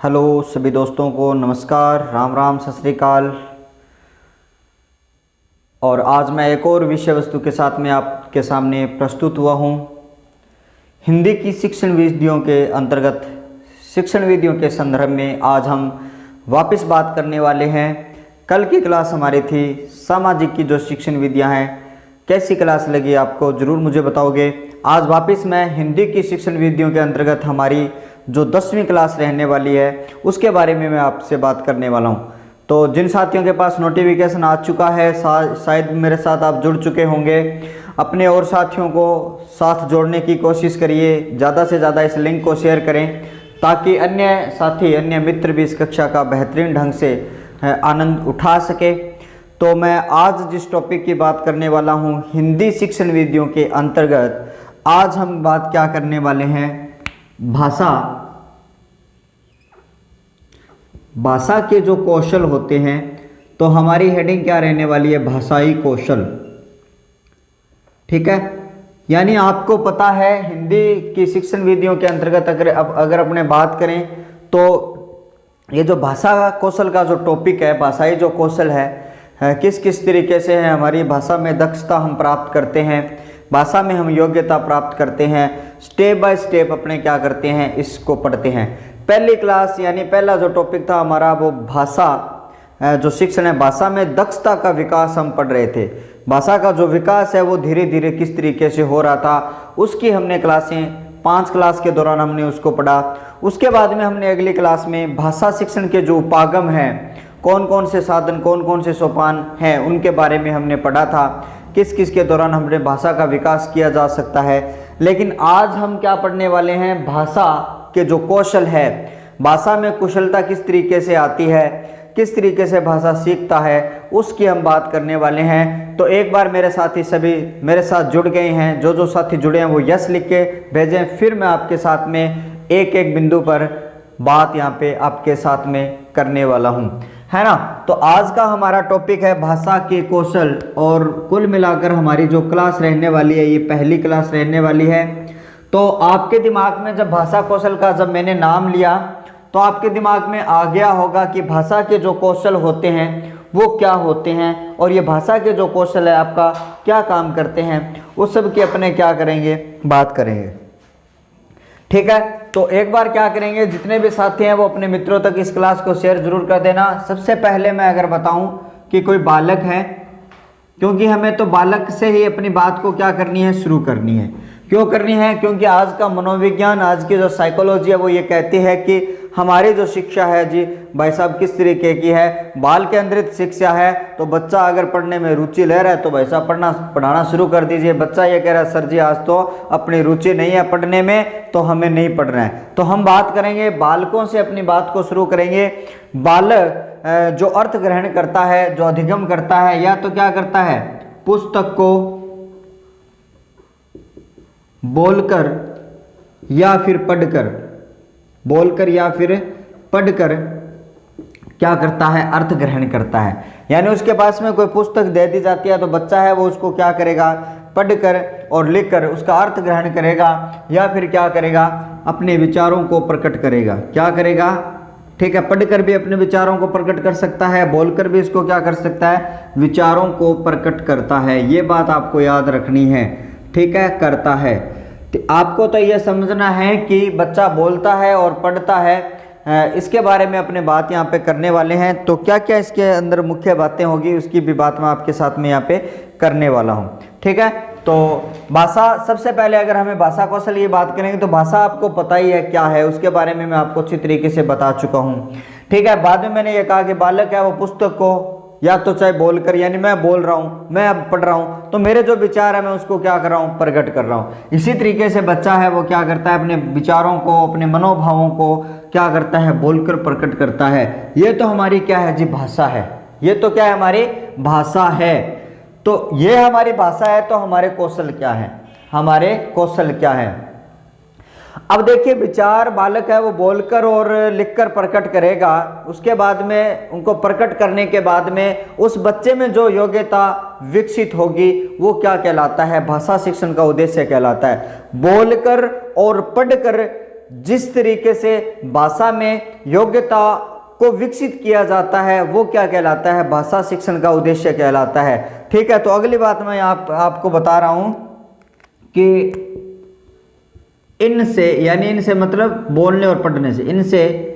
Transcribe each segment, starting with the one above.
Hello सभी दोस्तों को नमस्कार, राम राम, सत श्री अकाल। और आज मैं एक और विषय वस्तु के साथ में आपके सामने प्रस्तुत हुआ हूँ। हिंदी की शिक्षण विधियों के अंतर्गत शिक्षण विधियों के संदर्भ में आज हम वापस बात करने वाले हैं। कल की क्लास हमारी थी सामाजिक की जो शिक्षण विधियाँ हैं, कैसी क्लास लगी आपको ज़रूर मुझे बताओगे। आज वापस मैं हिंदी की शिक्षण विधियों के अंतर्गत हमारी जो 10वीं क्लास रहने वाली है उसके बारे में मैं आपसे बात करने वाला हूँ। तो जिन साथियों के पास नोटिफिकेशन आ चुका है, शायद मेरे साथ आप जुड़ चुके होंगे। अपने और साथियों को साथ जोड़ने की कोशिश करिए, ज़्यादा से ज़्यादा इस लिंक को शेयर करें ताकि अन्य साथी, अन्य मित्र भी इस कक्षा का बेहतरीन ढंग से आनंद उठा सके। तो मैं आज जिस टॉपिक की बात करने वाला हूँ, हिंदी शिक्षण विधियों के अंतर्गत आज हम बात क्या करने वाले हैं, भाषा के जो कौशल होते हैं। तो हमारी हेडिंग क्या रहने वाली है, भाषाई कौशल। ठीक है, यानी आपको पता है हिंदी की शिक्षण विधियों के अंतर्गत अगर अपने बात करें तो ये जो भाषा कौशल का जो टॉपिक है, भाषाई जो कौशल है, किस किस तरीके से है हमारी भाषा में दक्षता हम प्राप्त करते हैं, भाषा में हम योग्यता प्राप्त करते हैं, स्टेप बाय स्टेप अपने क्या करते हैं, इसको पढ़ते हैं। पहली क्लास यानी पहला जो टॉपिक था हमारा वो भाषा जो शिक्षण है, भाषा में दक्षता का विकास हम पढ़ रहे थे। भाषा का जो विकास है वो धीरे धीरे किस तरीके से हो रहा था, उसकी हमने क्लासें 5 क्लास के दौरान हमने उसको पढ़ा। उसके बाद में हमने अगली क्लास में भाषा शिक्षण के जो उपागम हैं, कौन कौन से साधन, कौन कौन से सोपान हैं, उनके बारे में हमने पढ़ा था, किस किस के दौरान हमने भाषा का विकास किया जा सकता है। लेकिन आज हम क्या पढ़ने वाले हैं, भाषा के जो कौशल है, भाषा में कुशलता किस तरीके से आती है, किस तरीके से भाषा सीखता है, उसकी हम बात करने वाले हैं। तो एक बार मेरे साथी सभी मेरे साथ जुड़ गए हैं, जो साथी जुड़े हैं वो यस लिख के भेजें, फिर मैं आपके साथ में एक एक बिंदु पर बात यहाँ पे आपके साथ में करने वाला हूँ, है ना। तो आज का हमारा टॉपिक है भाषा के कौशल, और कुल मिलाकर हमारी जो क्लास रहने वाली है ये पहली क्लास रहने वाली है। तो आपके दिमाग में जब भाषा कौशल का जब मैंने नाम लिया तो आपके दिमाग में आ गया होगा कि भाषा के जो कौशल होते हैं वो क्या होते हैं, और ये भाषा के जो कौशल है आपका क्या काम करते हैं, उस सब की अपने क्या करेंगे, बात करेंगे। ठीक है, तो एक बार क्या करेंगे, जितने भी साथी हैं वो अपने मित्रों तक इस क्लास को शेयर जरूर कर देना। सबसे पहले मैं अगर बताऊं कि कोई बालक है, क्योंकि हमें तो बालक से ही अपनी बात को क्या करनी है, शुरू करनी है। क्यों करनी है, क्योंकि आज का मनोविज्ञान, आज की जो साइकोलॉजी है वो ये कहती है कि हमारी जो शिक्षा है जी भाई साहब किस तरीके की है, बाल केंद्रित शिक्षा है। तो बच्चा अगर पढ़ने में रुचि ले रहा है तो भाई साहब पढ़ाना शुरू कर दीजिए। बच्चा ये कह रहा है सर जी आज तो अपनी रुचि नहीं है पढ़ने में, तो हमें नहीं पढ़ना है। तो हम बात करेंगे बालकों से, अपनी बात को शुरू करेंगे। बालक जो अर्थ ग्रहण करता है, जो अधिगम करता है, या तो क्या करता है, पुस्तक को बोलकर या फिर पढ़कर, बोलकर या फिर पढ़कर क्या करता है, अर्थ ग्रहण करता है। यानी उसके पास में कोई पुस्तक दे दी जाती है तो बच्चा है वो उसको क्या करेगा, पढ़कर और लिखकर उसका अर्थ ग्रहण करेगा, या फिर क्या करेगा, अपने विचारों को प्रकट करेगा। क्या करेगा, ठीक है, पढ़कर भी अपने विचारों को प्रकट कर सकता है, बोलकर भी इसको क्या कर सकता है, विचारों को प्रकट करता है। ये बात आपको याद रखनी है, ठीक है, करता है। तो आपको तो ये समझना है कि बच्चा बोलता है और पढ़ता है, इसके बारे में अपने बात यहाँ पे करने वाले हैं। तो क्या क्या इसके अंदर मुख्य बातें होगी उसकी भी बात मैं आपके साथ में यहाँ पे करने वाला हूँ। ठीक है, तो भाषा, सबसे पहले अगर हमें भाषा कौशल की बात करेंगे तो भाषा आपको पता ही है क्या है, उसके बारे में मैं आपको अच्छी तरीके से बता चुका हूँ। ठीक है, बाद में मैंने ये कहा कि बालक है वो पुस्तक को या तो चाहे बोलकर, यानी मैं बोल रहा हूँ, मैं अब पढ़ रहा हूँ तो मेरे जो विचार है मैं उसको क्या कर रहा हूँ, प्रकट कर रहा हूँ। इसी तरीके से बच्चा है वो क्या करता है, अपने विचारों को, अपने मनोभावों को क्या करता है, बोलकर प्रकट करता है। ये तो हमारी क्या है जी, भाषा है। ये तो क्या है, हमारी भाषा है। तो ये हमारी भाषा है, तो हमारे कौशल क्या है, हमारे कौशल क्या है। अब देखिए, विचार बालक है वो बोलकर और लिखकर प्रकट करेगा। उसके बाद में उनको प्रकट करने के बाद में उस बच्चे में जो योग्यता विकसित होगी वो क्या कहलाता है, भाषा शिक्षण का उद्देश्य कहलाता है। बोलकर और पढ़कर जिस तरीके से भाषा में योग्यता को विकसित किया जाता है वो क्या कहलाता है, भाषा शिक्षण का उद्देश्य कहलाता है। ठीक है, तो अगली बात मैं आपको बता रहा हूं कि इनसे, यानी इनसे मतलब बोलने और पढ़ने से, इनसे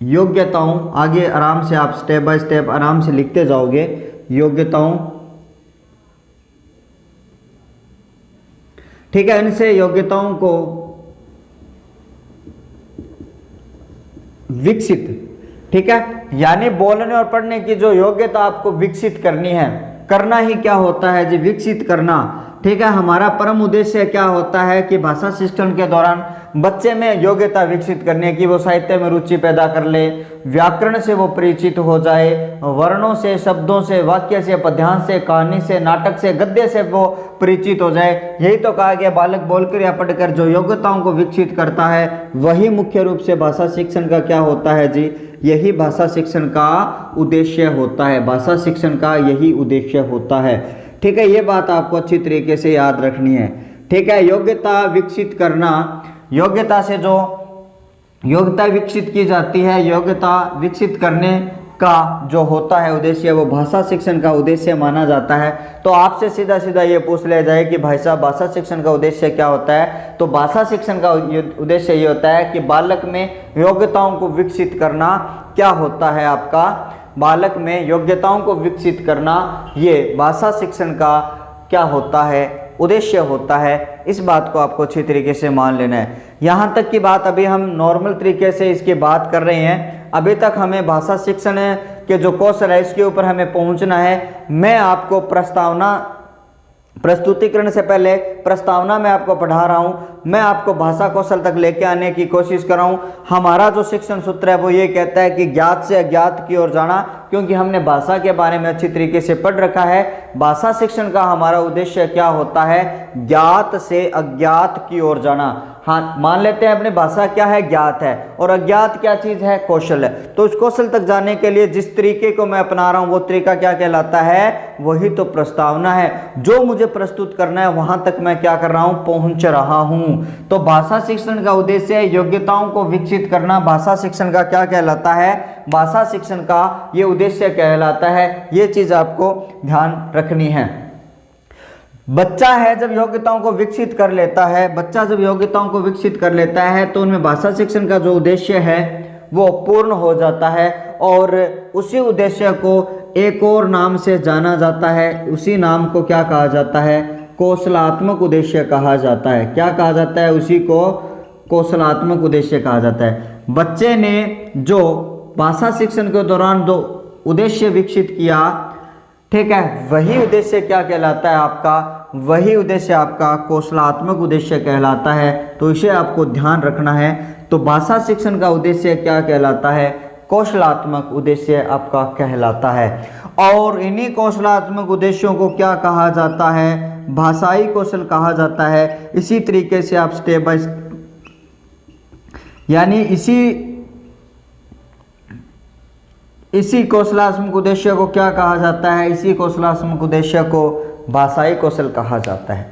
योग्यताओं, आगे आराम से आप स्टेप बाय स्टेप आराम से लिखते जाओगे, योग्यताओं, ठीक है, इनसे योग्यताओं को विकसित, ठीक है, यानी बोलने और पढ़ने की जो योग्यता आपको विकसित करनी है, करना ही क्या होता है जी, विकसित करना। ठीक है, हमारा परम उद्देश्य क्या होता है कि भाषा शिक्षण के दौरान बच्चे में योग्यता विकसित करने की, वो साहित्य में रुचि पैदा कर ले, व्याकरण से वो परिचित हो जाए, वर्णों से, शब्दों से, वाक्य से, पद्यांश से, कहानी से, नाटक से, गद्य से वो परिचित हो जाए। यही तो कहा गया, बालक बोलकर या पढ़कर जो योग्यताओं को विकसित करता है वही मुख्य रूप से भाषा शिक्षण का क्या होता है जी, यही भाषा शिक्षण का उद्देश्य होता है, भाषा शिक्षण का यही उद्देश्य होता है। ठीक है, ये बात आपको अच्छी तरीके से याद रखनी है। ठीक है, योग्यता विकसित करना, योग्यता से जो योग्यता विकसित की जाती है, योग्यता विकसित करने का जो होता है उद्देश्य, वो भाषा शिक्षण का उद्देश्य माना जाता है। तो आपसे सीधा सीधा ये पूछ लिया जाए कि भाई साहब भाषा शिक्षण का उद्देश्य क्या होता है, तो भाषा शिक्षण का उद्देश्य ये होता है कि बालक में योग्यताओं को विकसित करना क्या होता है, आपका बालक में योग्यताओं को विकसित करना, ये भाषा शिक्षण का क्या होता है, उद्देश्य होता है। इस बात को आपको अच्छी तरीके से मान लेना है। यहाँ तक की बात अभी हम नॉर्मल तरीके से इसकी बात कर रहे हैं, अभी तक हमें भाषा शिक्षण के जो कौशल है इसके ऊपर हमें पहुँचना है। मैं आपको प्रस्तुतिकरण से पहले प्रस्तावना में आपको पढ़ा रहा हूँ, मैं आपको भाषा कौशल तक लेके आने की कोशिश कर रहा हूँ। हमारा जो शिक्षण सूत्र है वो ये कहता है कि ज्ञात से अज्ञात की ओर जाना, क्योंकि हमने भाषा के बारे में अच्छी तरीके से पढ़ रखा है। भाषा शिक्षण का हमारा उद्देश्य क्या होता है, ज्ञात से अज्ञात की ओर जाना। हाँ, मान लेते हैं अपनी भाषा क्या है, ज्ञात है, और अज्ञात क्या चीज़ है, कौशल है। तो उस कौशल तक जाने के लिए जिस तरीके को मैं अपना रहा हूँ वो तरीका क्या कहलाता है, वही तो प्रस्तावना है। जो मुझे प्रस्तुत करना है वहां तक मैं क्या कर रहा हूँ, पहुंच रहा हूँ। तो भाषा शिक्षण का उद्देश्य योग्यताओं को विकसित करना, भाषा शिक्षण का क्या कहलाता है, भाषा शिक्षण का ये उद्देश्य कहलाता है। ये चीज आपको ध्यान रखनी है। बच्चा है जब योग्यताओं को विकसित कर लेता है, बच्चा जब योग्यताओं को विकसित कर लेता है तो उनमें भाषा शिक्षण का जो उद्देश्य है वो पूर्ण हो जाता है, और उसी उद्देश्य को एक और नाम से जाना जाता है। उसी नाम को क्या कहा जाता है, कौशलात्मक उद्देश्य कहा जाता है। क्या कहा जाता है, उसी को कौशलात्मक उद्देश्य कहा जाता है। बच्चे ने जो भाषा शिक्षण के दौरान जो उद्देश्य विकसित किया, ठीक है, वही उद्देश्य क्या कहलाता है आपका, वही उद्देश्य आपका कौशलात्मक उद्देश्य कहलाता है। तो इसे आपको ध्यान रखना है। तो भाषा शिक्षण का उद्देश्य क्या कहलाता है, कौशलात्मक उद्देश्य आपका कहलाता है। और इन्हीं कौशलात्मक उद्देश्यों को क्या कहा जाता है, भाषाई कौशल कहा जाता है। इसी तरीके से आप स्टेप बाय यानी इसी कौशलात्मक उद्देश्य को क्या कहा जाता है, इसी कौशलात्मक उद्देश्य को भाषाई कौशल कहा जाता है।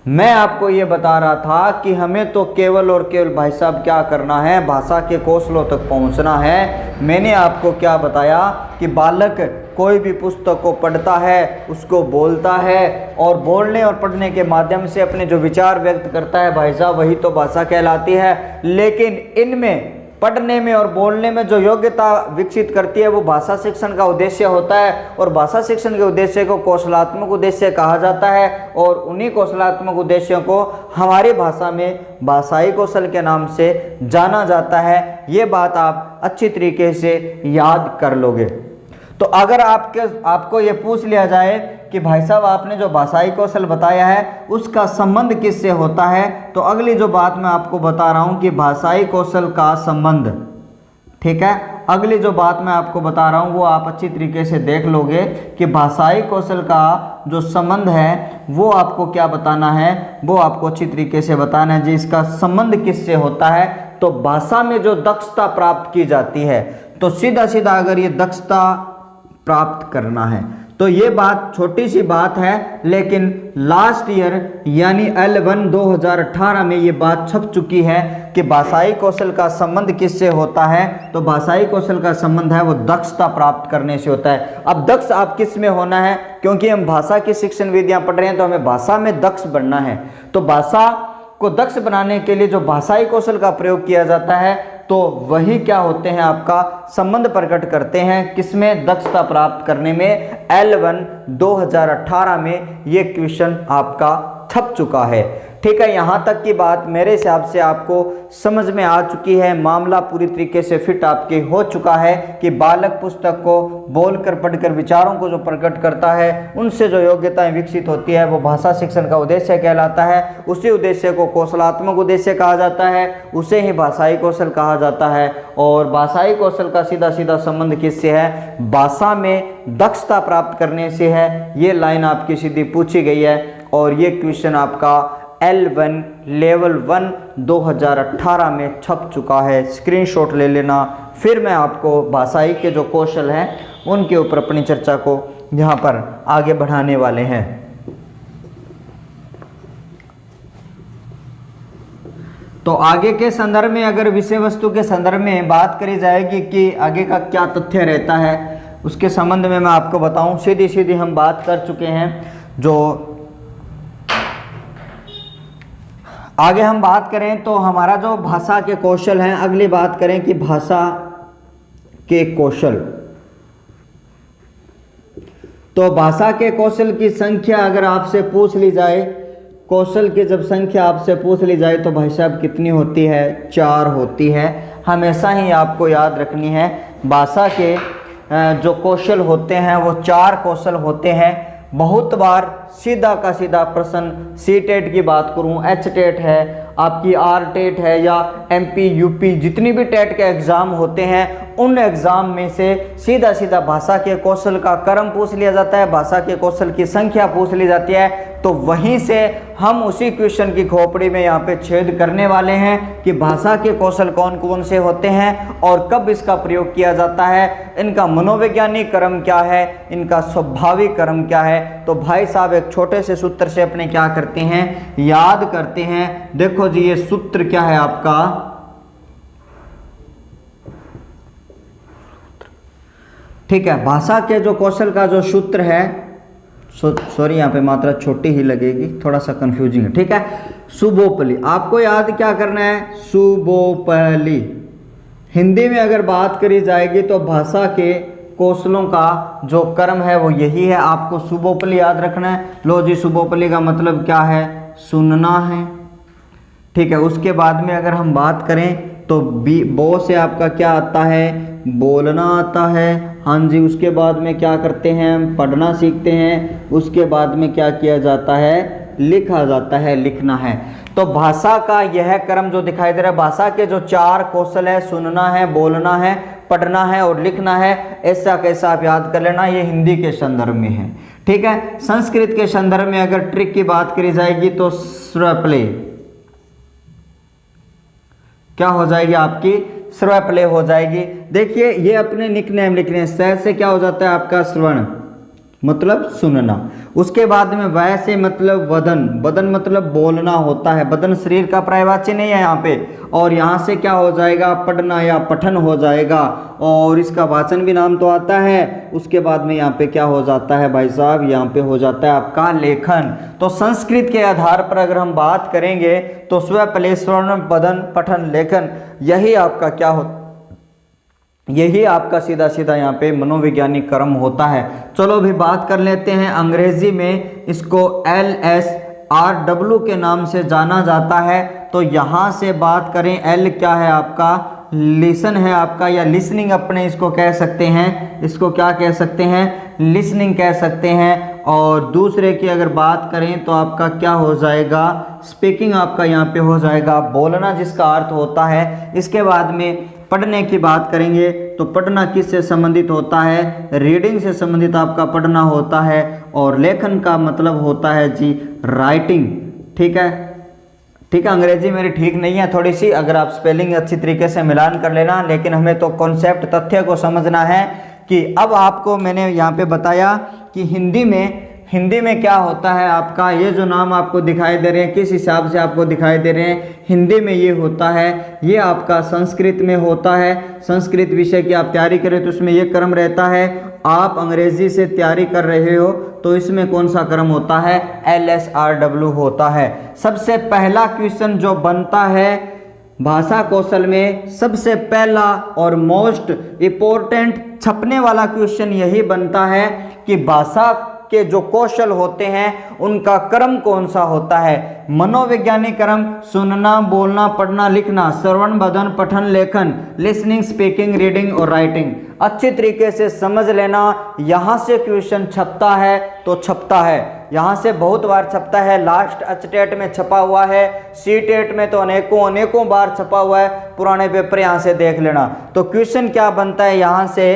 मैं आपको ये बता रहा था कि हमें तो केवल और केवल भाई साहब क्या करना है, भाषा के कौशलों तक पहुंचना है। मैंने आपको क्या बताया कि बालक कोई भी पुस्तक को पढ़ता है, उसको बोलता है, और बोलने और पढ़ने के माध्यम से अपने जो विचार व्यक्त करता है भाई साहब, वही तो भाषा कहलाती है। लेकिन इनमें पढ़ने में और बोलने में जो योग्यता विकसित करती है वो भाषा शिक्षण का उद्देश्य होता है, और भाषा शिक्षण के उद्देश्य को कौशलात्मक उद्देश्य कहा जाता है। और उन्हीं कौशलात्मक उद्देश्यों को हमारी भाषा में भाषाई कौशल के नाम से जाना जाता है। ये बात आप अच्छी तरीके से याद कर लोगे। तो अगर आपको ये पूछ लिया जाए कि भाई साहब आपने जो भाषाई कौशल बताया है उसका संबंध किससे होता है, तो अगली जो बात मैं आपको बता रहा हूं कि भाषाई कौशल का संबंध, ठीक है, अगली जो बात मैं आपको बता रहा हूं वो आप अच्छी तरीके से देख लोगे कि भाषाई कौशल का जो संबंध है वो आपको क्या बताना है, वो आपको अच्छी तरीके से बताना है जी। इसका संबंध किससे होता है, तो भाषा में जो दक्षता प्राप्त की जाती है, तो सीधा सीधा अगर ये दक्षता प्राप्त करना है तो तो ये बात छोटी सी बात है, लेकिन लास्ट ईयर यानी L1 2018 में ये बात छप चुकी है कि भाषाई कौशल का संबंध किससे होता है। तो भाषाई कौशल का संबंध है वो दक्षता प्राप्त करने से होता है। अब दक्ष आप किस में होना है, क्योंकि हम भाषा की शिक्षण विधियां पढ़ रहे हैं तो हमें भाषा में दक्ष बनना है। तो भाषा को दक्ष बनाने के लिए जो भाषाई कौशल का प्रयोग किया जाता है तो वही क्या होते हैं, आपका संबंध प्रकट करते हैं किसमें, दक्षता प्राप्त करने में। L1 2018 में ये क्वेश्चन आपका छप चुका है। ठीक है, यहाँ तक की बात मेरे हिसाब से आपको समझ में आ चुकी है, मामला पूरी तरीके से फिट आपके हो चुका है कि बालक पुस्तक को बोलकर पढ़कर विचारों को जो प्रकट करता है उनसे जो योग्यताएं विकसित होती है वो भाषा शिक्षण का उद्देश्य कहलाता है। उसी उद्देश्य को कौशलात्मक उद्देश्य कहा जाता है, उसे ही भाषाई कौशल कहा जाता है। और भाषाई कौशल का सीधा सीधा संबंध किससे है, भाषा में दक्षता प्राप्त करने से है। ये लाइन आपकी सीधी पूछी गई है और ये क्वेश्चन आपका L1 लेवल 1 2018 में छप चुका है। स्क्रीनशॉट ले लेना। फिर मैं आपको भाषाई के जो कौशल हैं उनके ऊपर अपनी चर्चा को यहाँ पर आगे बढ़ाने वाले हैं। तो आगे के संदर्भ में, अगर विषय वस्तु के संदर्भ में बात करी जाएगी कि आगे का क्या तथ्य रहता है, उसके संबंध में मैं आपको बताऊं। सीधी सीधी हम बात कर चुके हैं। जो आगे हम बात करें तो हमारा जो भाषा के कौशल हैं, अगली बात करें कि भाषा के कौशल। तो भाषा के कौशल की संख्या अगर आपसे पूछ ली जाए, कौशल की जब संख्या आपसे पूछ ली जाए तो भाई साहब कितनी होती है, 4 होती है। हमेशा ही आपको याद रखनी है, भाषा के जो कौशल होते हैं वो 4 कौशल होते हैं। बहुत बार सीधा का सीधा प्रश्न सी टेट की बात करूं, एच टेट है, आपकी आर टेट है या MP UP जितनी भी टेट के एग्ज़ाम होते हैं उन एग्ज़ाम में से सीधा सीधा भाषा के कौशल का क्रम पूछ लिया जाता है, भाषा के कौशल की संख्या पूछ ली जाती है। तो वहीं से हम उसी क्वेश्चन की खोपड़ी में यहाँ पे छेद करने वाले हैं कि भाषा के कौशल कौन कौन से होते हैं और कब इसका प्रयोग किया जाता है, इनका मनोवैज्ञानिक क्रम क्या है, इनका स्वाभाविक क्रम क्या है। तो भाई साहब एक छोटे से सूत्र से अपने क्या करते हैं, याद करते हैं। देखो जी, ये सूत्र क्या है आपका, ठीक है, भाषा के जो कौशल का जो सूत्र है, सॉरी यहाँ पे मात्रा छोटी ही लगेगी, थोड़ा सा कंफ्यूजिंग है। ठीक है, सुबोपली, आपको याद क्या करना है, सुबोपली। हिंदी में अगर बात करी जाएगी तो भाषा के कौशलों का जो क्रम है वो यही है, आपको सुबोपली याद रखना है। लो जी, सुबोपली का मतलब क्या है, सुनना है। ठीक है, उसके बाद में अगर हम बात करें तो बो से आपका क्या आता है, बोलना आता है। हाँ जी, उसके बाद में क्या करते हैं, पढ़ना सीखते हैं। उसके बाद में क्या किया जाता है, लिखा जाता है, लिखना है। तो भाषा का यह क्रम जो दिखाई दे रहा है, भाषा के जो 4 कौशल है, सुनना है, बोलना है, पढ़ना है और लिखना है, ऐसा कैसा आप याद कर लेना। ये हिंदी के संदर्भ में है। ठीक है, संस्कृत के संदर्भ में अगर ट्रिक की बात करी जाएगी तो स्वरप्ले क्या हो जाएगी, आपकी स्वरप्ले हो जाएगी। देखिए, ये अपने निकनेम लिख रहे हैं। स से क्या हो जाता है आपका श्रवण, मतलब सुनना। उसके बाद में वह से मतलब वदन, वदन मतलब बोलना होता है। वदन शरीर का पर्यायवाची नहीं है यहाँ पे। और यहाँ से क्या हो जाएगा, पढ़ना या पठन हो जाएगा और इसका वाचन भी नाम तो आता है। उसके बाद में यहाँ पे क्या हो जाता है भाई साहब, यहाँ पे हो जाता है आपका लेखन। तो संस्कृत के आधार पर अगर हम बात करेंगे तो स्वप्ले, स्वर्ण, वदन, पठन, लेखन, यही आपका क्या हो, यही आपका सीधा सीधा यहाँ पे मनोवैज्ञानिक क्रम होता है। चलो अभी बात कर लेते हैं अंग्रेजी में, इसको LSRW के नाम से जाना जाता है। तो यहाँ से बात करें, L क्या है आपका, लिसन है आपका, या लिसनिंग अपने इसको कह सकते हैं। इसको क्या कह सकते हैं, लिसनिंग कह सकते हैं। और दूसरे की अगर बात करें तो आपका क्या हो जाएगा, स्पीकिंग आपका यहाँ पे हो जाएगा, बोलना जिसका अर्थ होता है। इसके बाद में पढ़ने की बात करेंगे तो पढ़ना किससे संबंधित होता है, रीडिंग से संबंधित आपका पढ़ना होता है। और लेखन का मतलब होता है जी राइटिंग। ठीक है, ठीक है, अंग्रेजी मेरी ठीक नहीं है थोड़ी सी, अगर आप स्पेलिंग अच्छी तरीके से मिलान कर लेना। लेकिन हमें तो कॉन्सेप्ट, तथ्य को समझना है कि अब आपको मैंने यहाँ पे बताया कि हिंदी में क्या होता है आपका, ये जो नाम आपको दिखाई दे रहे हैं किस हिसाब से आपको दिखाई दे रहे हैं, हिंदी में ये होता है, ये आपका संस्कृत में होता है। संस्कृत विषय की आप तैयारी करें तो उसमें ये क्रम रहता है। आप अंग्रेजी से तैयारी कर रहे हो तो इसमें कौन सा क्रम होता है, LSRW होता है। सबसे पहला क्वेश्चन जो बनता है भाषा कौशल में, सबसे पहला और मोस्ट इम्पोर्टेंट छपने वाला क्वेश्चन यही बनता है कि भाषा के जो कौशल होते हैं उनका क्रम कौन सा होता है। मनोवैज्ञानिक क्रम सुनना, बोलना, पढ़ना, लिखना, श्रवण, बदन, पठन, लेखन, लिसनिंग, स्पीकिंग, रीडिंग और राइटिंग। अच्छी तरीके से समझ लेना, यहाँ से क्वेश्चन छपता है तो छपता है, यहाँ से बहुत बार छपता है। लास्ट अचटेट में छपा हुआ है, सीटेट में तो अनेकों बार छपा हुआ है। पुराने पेपर यहाँ से देख लेना। तो क्वेश्चन क्या बनता है, यहाँ से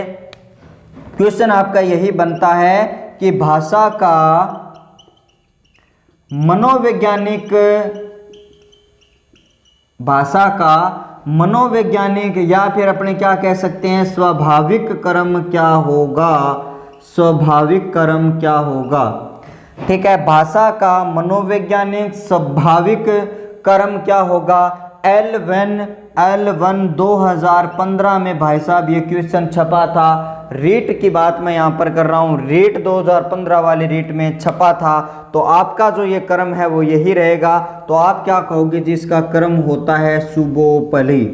क्वेश्चन आपका यही बनता है कि भाषा का मनोवैज्ञानिक या फिर अपने क्या कह सकते हैं स्वाभाविक क्रम क्या होगा, स्वाभाविक क्रम क्या होगा। ठीक है, भाषा का मनोवैज्ञानिक स्वाभाविक क्रम क्या होगा। L1 2015 में भाई साहब ये क्वेश्चन छपा था। रीट की बात मैं यहाँ पर कर रहा हूँ, रीट 2015 वाली रीट में छपा था। तो आपका जो ये क्रम है वो यही रहेगा। तो आप क्या कहोगे, जिसका क्रम होता है सुबोपली।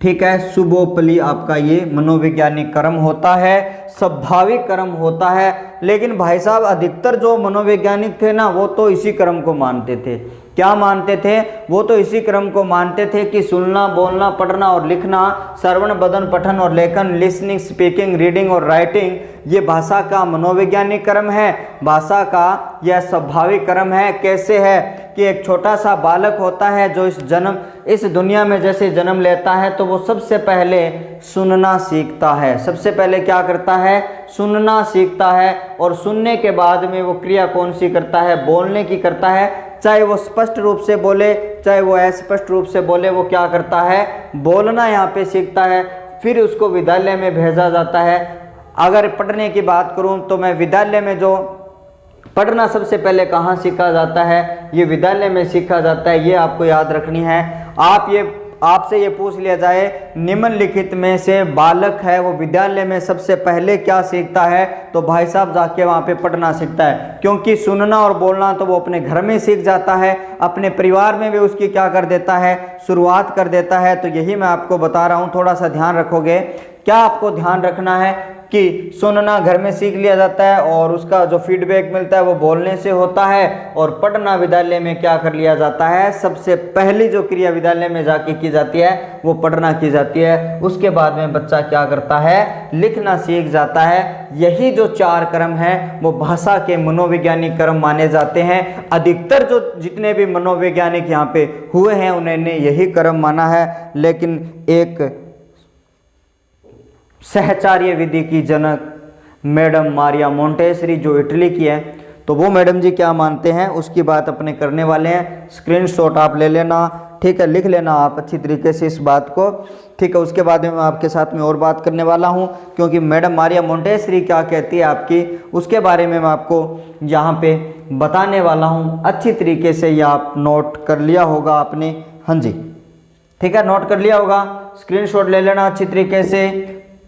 ठीक है, सुबोपली आपका ये मनोवैज्ञानिक क्रम होता है, स्वाभाविक क्रम होता है। लेकिन भाई साहब अधिकतर जो मनोवैज्ञानिक थे ना वो तो इसी क्रम को मानते थे। क्या मानते थे, वो तो इसी क्रम को मानते थे कि सुनना, बोलना, पढ़ना और लिखना, श्रवण, बदन, पठन और लेखन, लिसनिंग, स्पीकिंग, रीडिंग और राइटिंग, ये भाषा का मनोवैज्ञानिक क्रम है, भाषा का यह स्वाभाविक क्रम है। कैसे है कि एक छोटा सा बालक होता है जो इस दुनिया में जैसे जन्म लेता है तो वो सबसे पहले सुनना सीखता है। सबसे पहले क्या करता है, सुनना सीखता है। और सुनने के बाद में वो क्रिया कौन सी करता है, बोलने की करता है। चाहे वो स्पष्ट रूप से बोले चाहे वो अस्पष्ट रूप से बोले, वो क्या करता है, बोलना यहाँ पे सीखता है। फिर उसको विद्यालय में भेजा जाता है। अगर पढ़ने की बात करूँ तो मैं विद्यालय में जो पढ़ना सबसे पहले कहाँ सीखा जाता है, ये विद्यालय में सीखा जाता है। ये आपको याद रखनी है। आपसे ये पूछ लिया जाए निम्नलिखित में से बालक है वो विद्यालय में सबसे पहले क्या सीखता है, तो भाई साहब जाके वहाँ पे पढ़ना सीखता है। क्योंकि सुनना और बोलना तो वो अपने घर में सीख जाता है, अपने परिवार में भी उसकी क्या कर देता है, शुरुआत कर देता है। तो यही मैं आपको बता रहा हूँ, थोड़ा सा ध्यान रखोगे। क्या आपको ध्यान रखना है कि सुनना घर में सीख लिया जाता है और उसका जो फीडबैक मिलता है वो बोलने से होता है। और पढ़ना विद्यालय में क्या कर लिया जाता है, सबसे पहली जो क्रिया विद्यालय में जाके की जाती है वो पढ़ना की जाती है। उसके बाद में बच्चा क्या करता है, लिखना सीख जाता है। यही जो चार क्रम हैं वो भाषा के मनोवैज्ञानिक क्रम माने जाते हैं। अधिकतर जो जितने भी मनोवैज्ञानिक यहाँ पे हुए हैं उन्होंने यही क्रम माना है। लेकिन एक सहचार्य विधि की जनक मैडम मारिया मोंटेसरी जो इटली की है, तो वो मैडम जी क्या मानते हैं उसकी बात अपने करने वाले हैं। स्क्रीनशॉट आप ले लेना, ठीक है, लिख लेना आप अच्छी तरीके से इस बात को, ठीक है। उसके बाद में मैं आपके साथ में और बात करने वाला हूँ, क्योंकि मैडम मारिया मोंटेसरी क्या कहती है आपकी, उसके बारे में मैं आपको यहाँ पे बताने वाला हूँ। अच्छी तरीके से ये आप नोट कर लिया होगा आपने, हाँ जी, ठीक है, नोट कर लिया होगा। स्क्रीनशॉट ले लेना अच्छी तरीके से,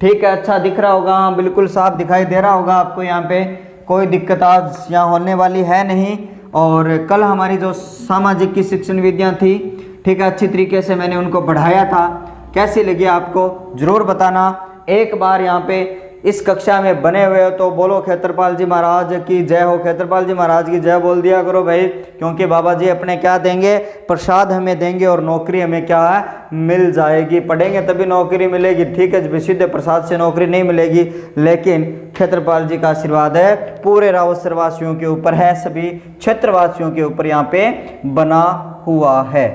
ठीक है। अच्छा दिख रहा होगा, हाँ बिल्कुल साफ दिखाई दे रहा होगा आपको। यहाँ पे कोई दिक्कत आज यहाँ होने वाली है नहीं। और कल हमारी जो सामाजिक की शिक्षण विधियाँ थी, ठीक है, अच्छी तरीके से मैंने उनको बढ़ाया था। कैसी लगी आपको ज़रूर बताना। एक बार यहाँ पे इस कक्षा में बने हुए हो तो बोलो खेत्रपाल जी महाराज की जय हो, खेत्रपाल जी महाराज की जय बोल दिया करो भाई, क्योंकि बाबा जी अपने क्या देंगे, प्रसाद हमें देंगे और नौकरी हमें क्या है, मिल जाएगी। पढ़ेंगे तभी नौकरी मिलेगी, ठीक है, सीधे प्रसाद से नौकरी नहीं मिलेगी। लेकिन खेत्रपाल जी का आशीर्वाद है पूरे रावतसरवासियों के ऊपर है, सभी क्षेत्रवासियों के ऊपर यहाँ पे बना हुआ है।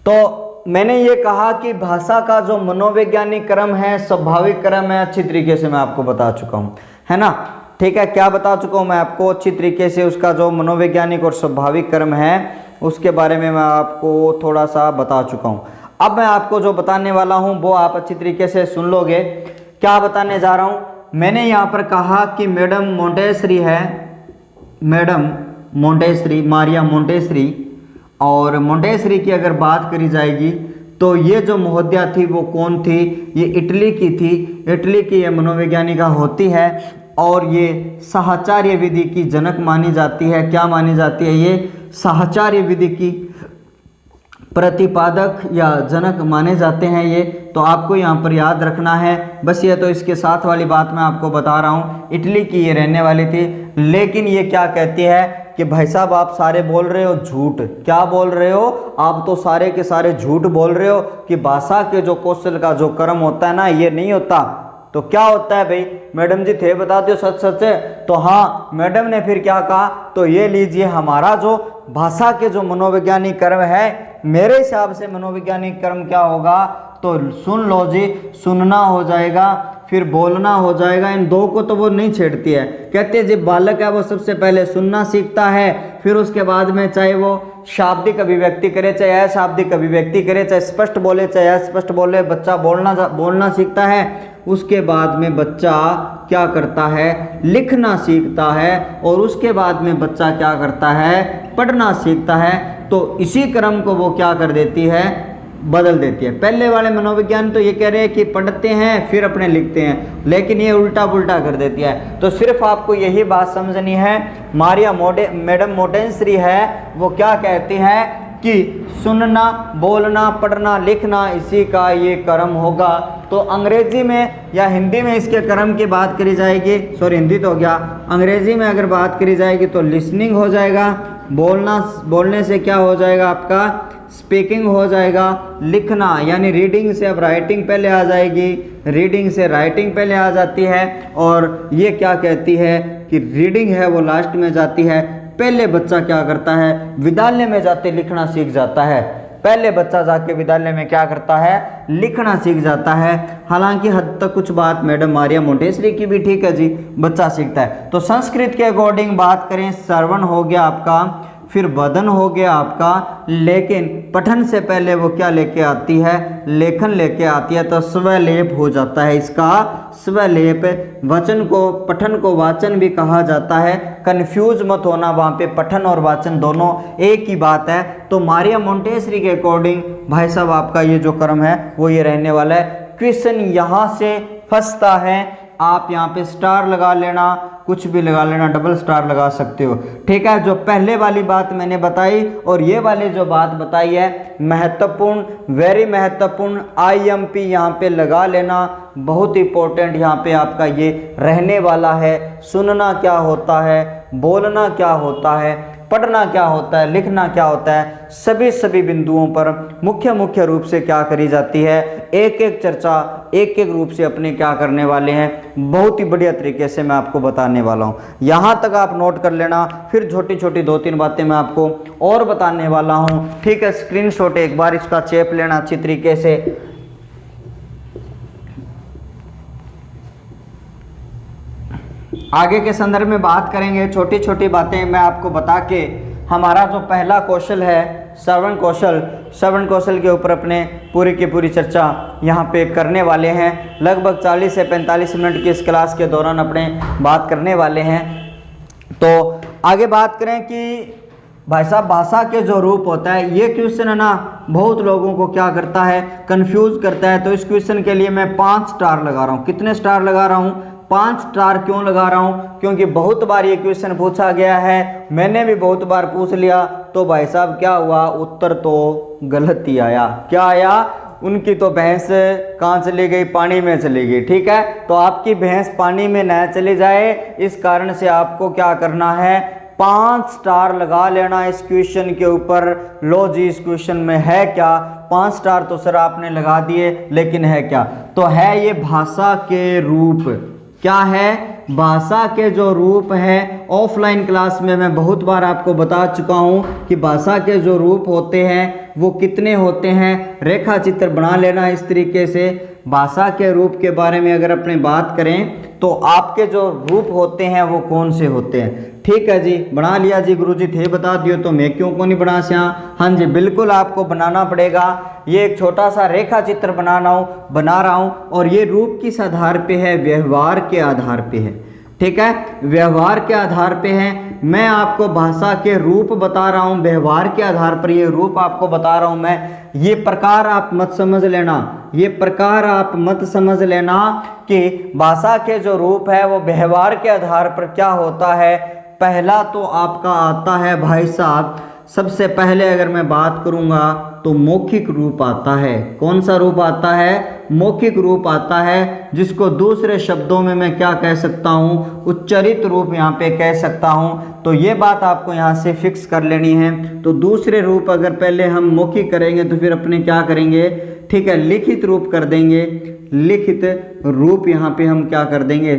तो मैंने ये कहा कि भाषा का जो मनोवैज्ञानिक क्रम है, स्वाभाविक क्रम है, अच्छी तरीके से मैं आपको बता चुका हूँ, है ना, ठीक है। क्या बता चुका हूँ मैं आपको अच्छी तरीके से, उसका जो मनोवैज्ञानिक और स्वाभाविक क्रम है उसके बारे में मैं आपको थोड़ा सा बता चुका हूँ। अब मैं आपको जो बताने वाला हूं वो आप अच्छी तरीके से सुन लोगे। क्या बताने जा रहा हूं, मैंने यहाँ पर कहा कि मैडम मोंटेसरी है, मैडम मोंटेसरी, मारिया मोंटेसरी। और मोंटेसरी की अगर बात करी जाएगी तो ये जो महोदया थी वो कौन थी, ये इटली की थी। इटली की ये मनोवैज्ञानिका होती है और ये साहचर्य विधि की जनक मानी जाती है। क्या मानी जाती है, ये साहचर्य विधि की प्रतिपादक या जनक माने जाते हैं ये। तो आपको यहाँ पर याद रखना है बस। ये तो इसके साथ वाली बात मैं आपको बता रहा हूँ, इटली की ये रहने वाली थी। लेकिन ये क्या कहती है कि भाई साहब आप सारे बोल रहे हो झूठ। क्या बोल रहे हो आप, तो सारे के सारे झूठ बोल रहे हो कि भाषा के जो कौशल का जो कर्म होता है ना, ये नहीं होता। तो क्या होता है भाई, मैडम जी थे बता दो सच सच है। तो हाँ, मैडम ने फिर क्या कहा, तो ये लीजिए हमारा जो भाषा के जो मनोवैज्ञानिक कर्म है, मेरे हिसाब से मनोवैज्ञानिक कर्म क्या होगा, तो सुन लो जी, सुनना हो जाएगा, फिर बोलना हो जाएगा। इन दो को तो वो नहीं छेड़ती है। कहते हैं जब बालक है वो सबसे पहले सुनना सीखता है, फिर उसके बाद में चाहे वो शाब्दिक अभिव्यक्ति करे, चाहे अशाब्दिक अभिव्यक्ति करे, चाहे स्पष्ट बोले चाहे अस्पष्ट बोले, बच्चा बोलना सीखता है। उसके बाद में बच्चा क्या करता है, लिखना सीखता है। और उसके बाद में बच्चा क्या करता है, पढ़ना सीखता है। तो इसी क्रम को वो क्या कर देती है, बदल देती है। पहले वाले मनोविज्ञान तो ये कह रहे हैं कि पढ़ते हैं फिर अपने लिखते हैं, लेकिन ये उल्टा पुल्टा कर देती है। तो सिर्फ आपको यही बात समझनी है, मारिया मैडम मोंटेसरी है वो क्या कहती है कि सुनना, बोलना, पढ़ना, लिखना, इसी का ये कर्म होगा। तो अंग्रेजी में या हिंदी में इसके कर्म की बात करी जाएगी, सॉरी हिंदी तो हो गया, अंग्रेजी में अगर बात करी जाएगी तो लिसनिंग हो जाएगा, बोलने से क्या हो जाएगा आपका, स्पीकिंग हो जाएगा, लिखना यानी रीडिंग से अब राइटिंग पहले आ जाएगी, रीडिंग से राइटिंग पहले आ जाती है। और ये क्या कहती है कि रीडिंग है वो लास्ट में जाती है। पहले बच्चा क्या करता है, विद्यालय में जाते लिखना सीख जाता है। पहले बच्चा जाके विद्यालय में क्या करता है, लिखना सीख जाता है। हालांकि हद तक कुछ बात मैडम मारिया मोंटेसरी की भी ठीक है जी, बच्चा सीखता है। तो संस्कृत के अकॉर्डिंग बात करें, श्रवण हो गया आपका, फिर वदन हो गया आपका, लेकिन पठन से पहले वो क्या लेके आती है, लेखन लेके आती है। तो स्वलेप हो जाता है इसका, स्वलेप। वचन को, पठन को वाचन भी कहा जाता है। कंफ्यूज मत होना, वहाँ पे पठन और वाचन दोनों एक ही बात है। तो मारिया मोंटेसरी के अकॉर्डिंग भाई साहब आपका ये जो कर्म है वो ये रहने वाला है। क्वेश्चन यहाँ से फंसता है, आप यहाँ पे स्टार लगा लेना, कुछ भी लगा लेना, डबल स्टार लगा सकते हो, ठीक है। जो पहले वाली बात मैंने बताई और ये वाली जो बात बताई है महत्वपूर्ण, वेरी महत्वपूर्ण, IMP यहाँ पे लगा लेना, बहुत इंपॉर्टेंट यहाँ पे आपका ये रहने वाला है। सुनना क्या होता है, बोलना क्या होता है, पढ़ना क्या होता है, लिखना क्या होता है, सभी बिंदुओं पर मुख्य रूप से क्या करी जाती है, एक एक चर्चा एक एक रूप से अपने क्या करने वाले हैं, बहुत ही बढ़िया तरीके से मैं आपको बताने वाला हूँ। यहाँ तक आप नोट कर लेना, फिर छोटी छोटी 2-3 बातें मैं आपको और बताने वाला हूँ, ठीक है। स्क्रीनशॉट एक बार इसका चेप लेना अच्छी तरीके से। आगे के संदर्भ में बात करेंगे, छोटी छोटी बातें मैं आपको बता के हमारा जो पहला कौशल है श्रवण कौशल, श्रवण कौशल के ऊपर अपने पूरी की पूरी चर्चा यहाँ पे करने वाले हैं। लगभग 40 से 45 मिनट की इस क्लास के दौरान अपने बात करने वाले हैं। तो आगे बात करें कि भाई साहब भाषा के जो रूप होता है, ये क्वेश्चन है ना बहुत लोगों को क्या करता है, कंफ्यूज करता है। तो इस क्वेश्चन के लिए मैं 5 स्टार लगा रहा हूँ। कितने स्टार लगा रहा हूँ, 5 स्टार। क्यों लगा रहा हूँ, क्योंकि बहुत बार ये क्वेश्चन पूछा गया है, मैंने भी बहुत बार पूछ लिया। तो भाई साहब क्या हुआ, उत्तर तो गलत ही आया। क्या आया, उनकी तो भैंस कहाँ चली गई, पानी में चली गई, ठीक है। तो आपकी भैंस पानी में न चली जाए, इस कारण से आपको क्या करना है, 5 स्टार लगा लेना इस क्वेश्चन के ऊपर। लो जी, इस क्वेश्चन में है क्या, 5 स्टार तो सर आपने लगा दिए, लेकिन है क्या, तो है ये भाषा के रूप। क्या है, भाषा के जो रूप है। ऑफलाइन क्लास में मैं बहुत बार आपको बता चुका हूँ कि भाषा के जो रूप होते हैं वो कितने होते हैं। रेखा चित्र बना लेना इस तरीके से, भाषा के रूप के बारे में अगर अपने बात करें तो आपके जो रूप होते हैं वो कौन से होते हैं। ठीक है जी, बना लिया जी गुरुजी, थे बता दियो तो मैं क्यों को नहीं बना सया। हाँ जी बिल्कुल आपको बनाना पड़ेगा। ये एक छोटा सा रेखा चित्र बना रहा हूँ और ये रूप किस आधार पे है, व्यवहार के आधार पे है। ठीक है, व्यवहार के आधार पे है। मैं आपको भाषा के रूप बता रहा हूँ, व्यवहार के आधार पर ये रूप आपको बता रहा हूँ मैं। ये प्रकार आप मत समझ लेना, ये प्रकार आप मत समझ लेना कि भाषा के जो रूप है वो व्यवहार के आधार पर क्या होता है। पहला तो आपका आता है भाई साहब, सबसे पहले अगर मैं बात करूंगा तो मौखिक रूप आता है। कौन सा रूप आता है, मौखिक रूप आता है, जिसको दूसरे शब्दों में मैं क्या कह सकता हूँ, उच्चारित रूप यहाँ पे कह सकता हूँ। तो ये बात आपको यहाँ से फिक्स कर लेनी है। तो दूसरे रूप अगर पहले हम मौखिक करेंगे तो फिर अपने क्या करेंगे, ठीक है, लिखित रूप कर देंगे। लिखित रूप यहाँ पे हम क्या कर देंगे।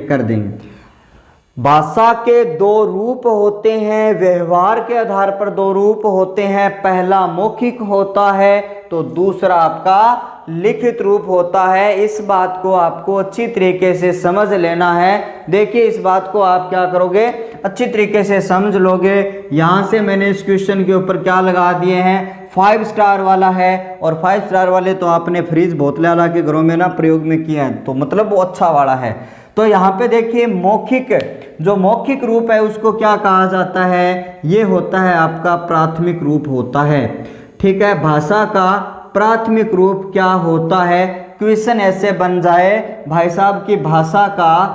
भाषा के दो रूप होते हैं, व्यवहार के आधार पर दो रूप होते हैं। पहला मौखिक होता है तो दूसरा आपका लिखित रूप होता है। इस बात को आपको अच्छी तरीके से समझ लेना है। देखिए इस बात को आप क्या करोगे, अच्छी तरीके से समझ लोगे। यहाँ से मैंने इस क्वेश्चन के ऊपर क्या लगा दिए हैं, 5 स्टार वाला है। और 5 स्टार वाले तो आपने फ्रिज बोतले वाला के घरों में ना प्रयोग में किया है, तो मतलब वो अच्छा वाला है। तो यहाँ पे देखिए मौखिक, जो मौखिक रूप है उसको क्या कहा जाता है, ये होता है आपका प्राथमिक रूप होता है। ठीक है, भाषा का प्राथमिक रूप क्या होता है। क्वेश्चन ऐसे बन जाए भाई साहब की भाषा का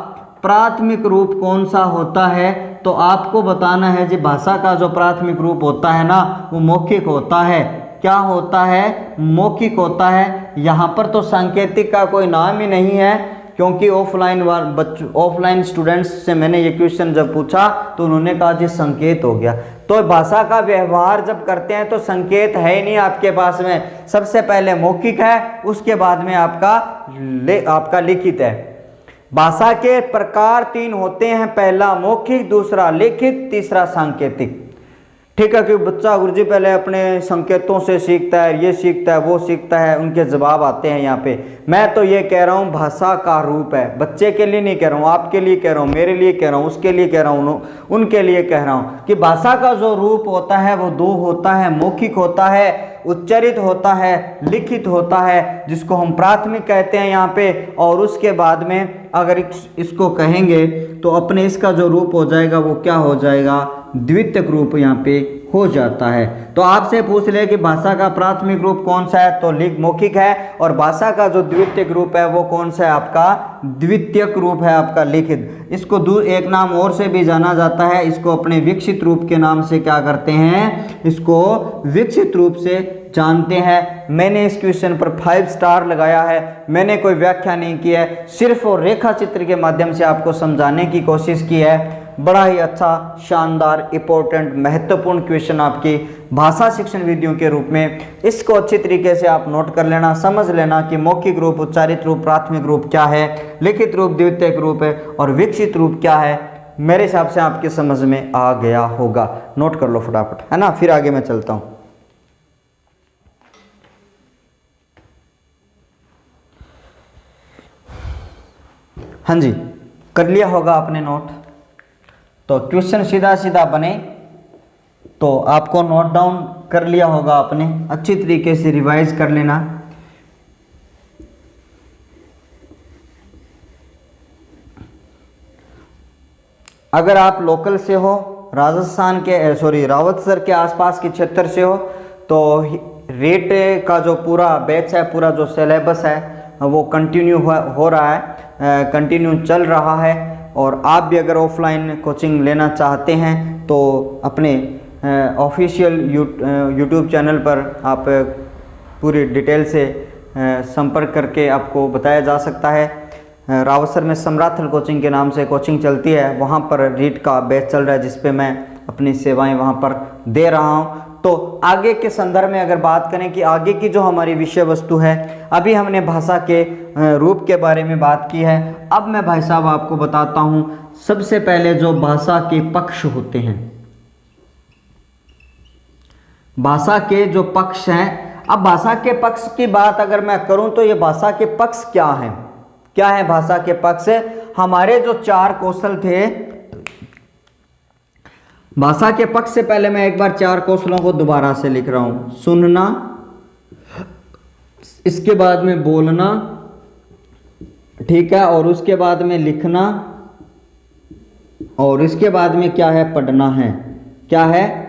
प्राथमिक रूप कौन सा होता है, तो आपको बताना है जी भाषा का जो प्राथमिक रूप होता है ना वो मौखिक होता है। क्या होता है, मौखिक होता है। यहाँ पर तो सांकेतिक का कोई नाम ही नहीं है, क्योंकि ऑफलाइन स्टूडेंट्स से मैंने ये क्वेश्चन जब पूछा तो उन्होंने कहा जी संकेत हो गया। तो भाषा का व्यवहार जब करते हैं तो संकेत है ही नहीं आपके पास में। सबसे पहले मौखिक है, उसके बाद में आपका लिखित है। भाषा के प्रकार 3 होते हैं, पहला मौखिक, दूसरा लिखित, तीसरा सांकेतिक। ठीक है, कि बच्चा गुरुजी पहले अपने संकेतों से सीखता है, ये सीखता है, वो सीखता है, उनके जवाब आते हैं यहाँ पे। मैं तो ये कह रहा हूँ भाषा का रूप है, बच्चे के लिए नहीं कह रहा हूँ, आपके लिए कह रहा हूँ, मेरे लिए कह रहा हूँ, उसके लिए कह रहा हूँ, उनके लिए कह रहा हूँ कि भाषा का जो रूप होता है वो 2 होता है, मौखिक होता है, उच्चारित होता है, लिखित होता है, जिसको हम प्राथमिक कहते हैं यहाँ पे। और उसके बाद में अगर इसको कहेंगे तो अपने इसका जो रूप हो जाएगा वो क्या हो जाएगा, द्वितीयक रूप यहाँ पे हो जाता है। तो आपसे पूछ ले कि भाषा का प्राथमिक रूप कौन सा है, तो मौखिक है। और भाषा का जो द्वितीयक रूप है वो कौन सा है, आपका द्वितीयक रूप है, आपका लिखित। इसको एक नाम और से भी जाना जाता है, इसको अपने विकसित रूप के नाम से क्या करते हैं, इसको विकसित रूप से जानते हैं। मैंने इस क्वेश्चन पर 5 स्टार लगाया है, मैंने कोई व्याख्या नहीं की है, सिर्फ और रेखा चित्र के माध्यम से आपको समझाने की कोशिश की है। बड़ा ही अच्छा, शानदार, इंपॉर्टेंट, महत्वपूर्ण क्वेश्चन आपकी भाषा शिक्षण वीडियो के रूप में। इसको अच्छी तरीके से आप नोट कर लेना, समझ लेना कि मौखिक रूप, उच्चारित रूप, प्राथमिक रूप क्या है, लिखित रूप, द्वितीयक रूप है, और विकसित रूप क्या है। मेरे हिसाब से आपके समझ में आ गया होगा। नोट कर लो फटाफट, है ना, फिर आगे मैं चलता हूँ। हाँ जी, कर लिया होगा आपने नोट। तो क्वेश्चन सीधा सीधा बने तो आपको नोट डाउन कर लिया होगा आपने, अच्छी तरीके से रिवाइज कर लेना। अगर आप लोकल से हो, राजस्थान के रावतसर के आसपास के क्षेत्र से हो, तो रेट का जो पूरा बैच है, पूरा जो सिलेबस है वो कंटिन्यू हो रहा है, कंटिन्यू चल रहा है। और आप भी अगर ऑफलाइन कोचिंग लेना चाहते हैं तो अपने ऑफिशियल यूट्यूब चैनल पर आप पूरी डिटेल से संपर्क करके आपको बताया जा सकता है। रावतसर में समराथल कोचिंग के नाम से कोचिंग चलती है, वहाँ पर रीट का बैच चल रहा है, जिस पे मैं अपनी सेवाएं वहाँ पर दे रहा हूँ। तो आगे के संदर्भ में अगर बात करें कि आगे की जो हमारी विषय वस्तु है, अभी हमने भाषा के रूप के बारे में बात की है। अब मैं भाई साहब आपको बताता हूँ, सबसे पहले जो भाषा के पक्ष होते हैं, भाषा के जो पक्ष हैं, अब भाषा के पक्ष की बात अगर मैं करूं तो ये भाषा के पक्ष क्या है, क्या है भाषा के पक्ष? हमारे जो 4 कौशल थे, भाषा के पक्ष से पहले मैं एक बार 4 कौशलों को दोबारा से लिख रहा हूं। सुनना, इसके बाद में बोलना, ठीक है, और उसके बाद में लिखना, और इसके बाद में क्या है, पढ़ना है। क्या है?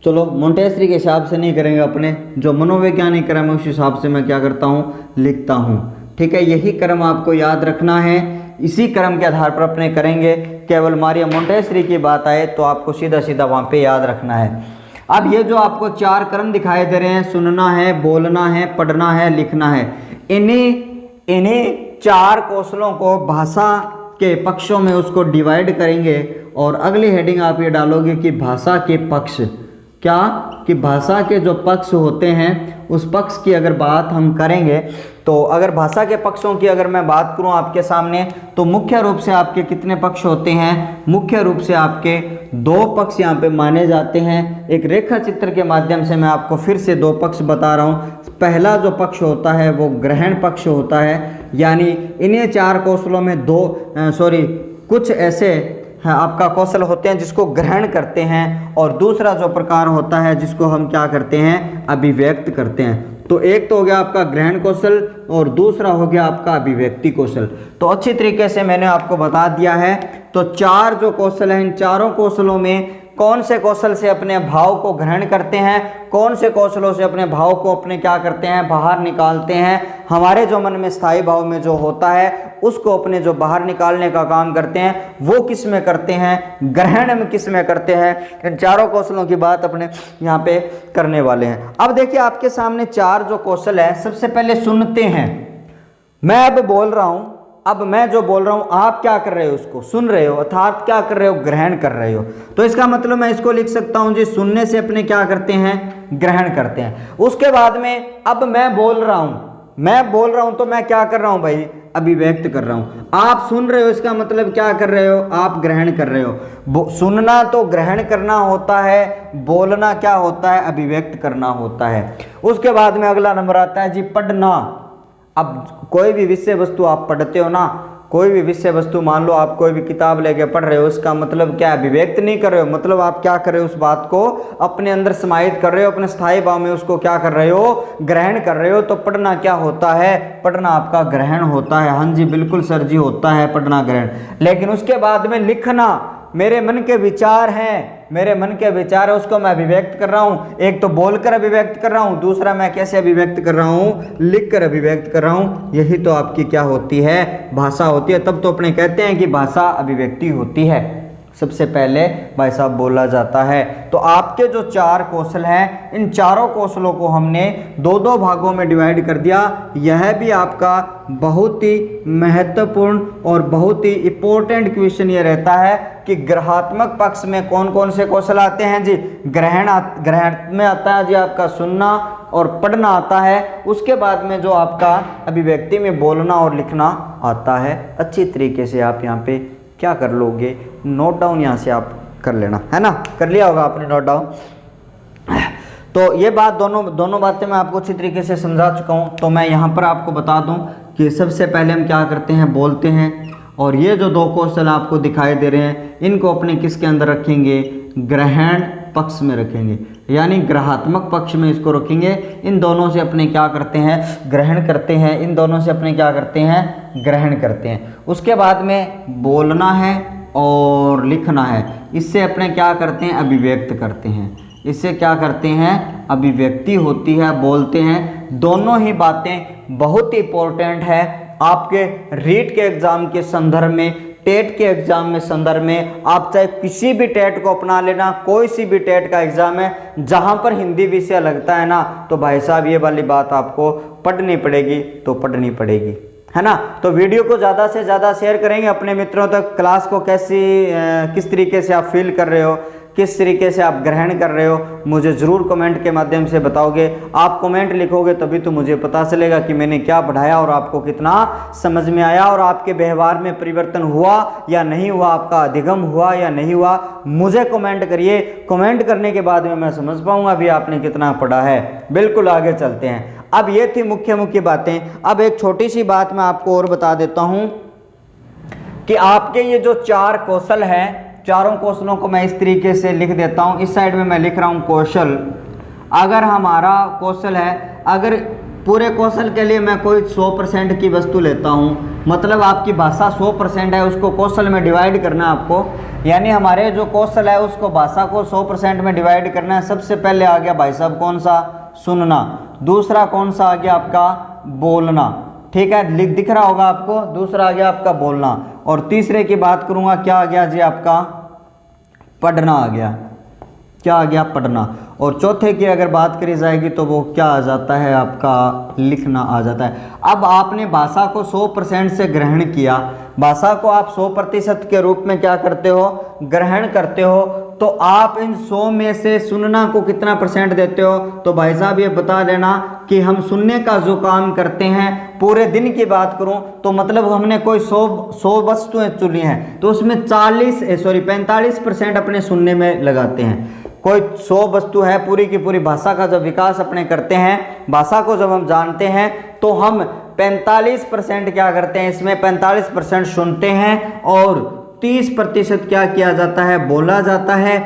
चलो मोंटेसरी के हिसाब से नहीं करेंगे, अपने जो मनोवैज्ञानिक क्रम है उस हिसाब से मैं क्या करता हूँ, लिखता हूँ। ठीक है, यही क्रम आपको याद रखना है, इसी क्रम के आधार पर अपने करेंगे। केवल मारिया मोंटेसरी की बात आए तो आपको सीधा सीधा वहाँ पे याद रखना है। अब ये जो आपको 4 क्रम दिखाई दे रहे हैं, सुनना है, बोलना है, पढ़ना है, लिखना है, इन्हीं 4 कौशलों को भाषा के पक्षों में उसको डिवाइड करेंगे। और अगली हेडिंग आप ये डालोगे कि भाषा के पक्ष, क्या कि भाषा के जो पक्ष होते हैं उस पक्ष की अगर बात हम करेंगे तो अगर भाषा के पक्षों की अगर मैं बात करूं आपके सामने तो मुख्य रूप से आपके कितने पक्ष होते हैं? मुख्य रूप से आपके 2 पक्ष यहाँ पे माने जाते हैं। एक रेखा चित्र के माध्यम से मैं आपको फिर से 2 पक्ष बता रहा हूँ। पहला जो पक्ष होता है वो ग्रहण पक्ष होता है, यानी इन्हीं 4 कौशलों में कुछ ऐसे है आपका कौशल होते हैं जिसको ग्रहण करते हैं, और दूसरा जो प्रकार होता है जिसको हम क्या करते हैं, अभिव्यक्त करते हैं। तो एक तो हो गया आपका ग्रहण कौशल और दूसरा हो गया आपका अभिव्यक्ति कौशल। तो अच्छी तरीके से मैंने आपको बता दिया है। तो 4 जो कौशल हैं, इन चारों कौशलों में कौन से कौशल से अपने भाव को ग्रहण करते हैं, कौन से कौशलों से अपने भाव को अपने क्या करते हैं, बाहर निकालते हैं। हमारे जो मन में स्थायी भाव में जो होता है उसको अपने जो बाहर निकालने का काम करते हैं, वो किस में करते हैं, ग्रहण में किस में करते हैं। इन चारों कौशलों की बात अपने यहाँ पे करने वाले हैं। अब देखिए आपके सामने 4 जो कौशल है, सबसे पहले सुनते हैं। मैं अब बोल रहा हूँ, अब मैं जो बोल रहा हूं आप क्या कर रहे हो, उसको सुन रहे हो, अर्थात क्या कर रहे हो, ग्रहण कर रहे हो। तो इसका मतलब मैं इसको लिख सकता हूं जी, सुनने से अपने क्या करते हैं, ग्रहण करते हैं। उसके बाद में अब मैं बोल रहा हूं तो मैं क्या कर रहा हूं भाई, अभिव्यक्त कर रहा हूं। आप सुन रहे हो, इसका मतलब क्या कर रहे हो, आप ग्रहण कर रहे हो। सुनना तो ग्रहण करना होता है, बोलना क्या होता है, अभिव्यक्त करना होता है। उसके बाद में अगला नंबर आता है जी पढ़ना। अब कोई भी विषय वस्तु आप पढ़ते हो ना, कोई भी विषय वस्तु, मान लो आप कोई भी किताब लेके पढ़ रहे हो, इसका मतलब क्या, अभिव्यक्त नहीं कर रहे हो, मतलब आप क्या कर रहे हो, उस बात को अपने अंदर समाहित कर रहे हो, अपने स्थायी भाव में उसको क्या कर रहे हो, ग्रहण कर रहे हो। तो पढ़ना क्या होता है, पढ़ना आपका ग्रहण होता है। हाँ जी बिल्कुल सर जी, होता है पढ़ना ग्रहण। लेकिन उसके बाद में लिखना, मेरे मन के विचार हैं, मेरे मन के विचार है, उसको मैं अभिव्यक्त कर रहा हूं। एक तो बोलकर अभिव्यक्त कर रहा हूं, दूसरा मैं कैसे अभिव्यक्त कर रहा हूं, लिखकर अभिव्यक्त कर रहा हूं। यही तो आपकी क्या होती है, भाषा होती है। तब तो अपने कहते हैं कि भाषा अभिव्यक्ति होती है। सबसे पहले भाई साहब बोला जाता है। तो आपके जो 4 कौशल हैं, इन चारों कौशलों को हमने 2-2 भागों में डिवाइड कर दिया। यह भी आपका बहुत ही महत्वपूर्ण और बहुत ही इंपॉर्टेंट क्वेश्चन ये रहता है कि ग्रहात्मक पक्ष में कौन कौन से कौशल आते हैं जी। ग्रहण में आता है जी आपका सुनना और पढ़ना आता है। उसके बाद में जो आपका अभिव्यक्ति में बोलना और लिखना आता है। अच्छी तरीके से आप यहाँ पे क्या कर लोगे, नोट डाउन यहाँ से आप कर लेना, है ना, कर लिया होगा आपने नोट डाउन। तो ये बात दोनों बातें मैं आपको अच्छी तरीके से समझा चुका हूँ। तो मैं यहाँ पर आपको बता दूँ कि सबसे पहले हम क्या करते हैं, बोलते हैं। और ये जो 2 कौशल आपको दिखाई दे रहे हैं, इनको अपने किसके अंदर रखेंगे, ग्रहण पक्ष में रखेंगे, यानी ग्रहात्मक पक्ष में इसको रखेंगे। इन दोनों से अपने क्या करते हैं, ग्रहण करते हैं। इन दोनों से अपने क्या करते हैं, ग्रहण करते हैं। उसके बाद में बोलना है और लिखना है, इससे अपने क्या करते हैं, अभिव्यक्त करते हैं। इससे क्या करते हैं, अभिव्यक्ति होती है, बोलते हैं। दोनों ही बातें बहुत ही इंपॉर्टेंट है आपके रीट के एग्जाम के संदर्भ में, टेट के एग्जाम में संदर्भ में। आप चाहे किसी भी टेट को अपना लेना, कोई सी भी टेट का एग्जाम है, जहां पर हिंदी विषय लगता है ना, तो भाई साहब ये वाली बात आपको पढ़नी पड़ेगी, तो पढ़नी पड़ेगी, है ना। तो वीडियो को ज़्यादा से ज़्यादा शेयर करेंगे अपने मित्रों तक। क्लास को किस तरीके से आप फील कर रहे हो, किस तरीके से आप ग्रहण कर रहे हो मुझे ज़रूर कमेंट के माध्यम से बताओगे। आप कमेंट लिखोगे तभी तो मुझे पता चलेगा कि मैंने क्या पढ़ाया और आपको कितना समझ में आया और आपके व्यवहार में परिवर्तन हुआ या नहीं हुआ, आपका अधिगम हुआ या नहीं हुआ, मुझे कमेंट करिए। कमेंट करने के बाद में मैं समझ पाऊंगा भी आपने कितना पढ़ा है। बिल्कुल आगे चलते हैं। अब ये थी मुख्य बातें। अब एक छोटी सी बात मैं आपको और बता देता हूं कि आपके ये जो 4 कौशल हैं, चारों कौशलों को मैं इस तरीके से लिख देता हूं। इस साइड में मैं लिख रहा हूं कौशल। अगर हमारा कौशल है, अगर पूरे कौशल के लिए मैं कोई 100% की वस्तु लेता हूं, मतलब आपकी भाषा 100% है, उसको कौशल में डिवाइड करना है आपको। यानी हमारे जो कौशल है उसको भाषा को 100% में डिवाइड करना है। सबसे पहले आ गया भाई साहब कौन सा? सुनना। दूसरा कौन सा आ गया आपका? बोलना। ठीक है, दिख रहा होगा आपको। दूसरा आ गया आपका बोलना। और तीसरे की बात करूंगा, क्या आ गया जी आपका? पढ़ना आ गया। क्या आ गया? पढ़ना। और चौथे की अगर बात करी जाएगी तो वो क्या आ जाता है आपका? लिखना आ जाता है। अब आपने भाषा को 100% से ग्रहण किया, भाषा को आप 100% के रूप में क्या करते हो? ग्रहण करते हो। तो आप इन 100 में से सुनना को कितना % देते हो? तो भाई साहब ये बता देना कि हम सुनने का जो काम करते हैं, पूरे दिन की बात करूं तो मतलब हमने कोई 100 वस्तुएं चुनी हैं तो उसमें 45% अपने सुनने में लगाते हैं। कोई 100 वस्तु है, पूरी की पूरी भाषा का जब विकास अपने करते हैं, भाषा को जब हम जानते हैं तो हम 45% क्या करते हैं? इसमें 45% सुनते हैं और 30% क्या किया जाता है? बोला जाता है।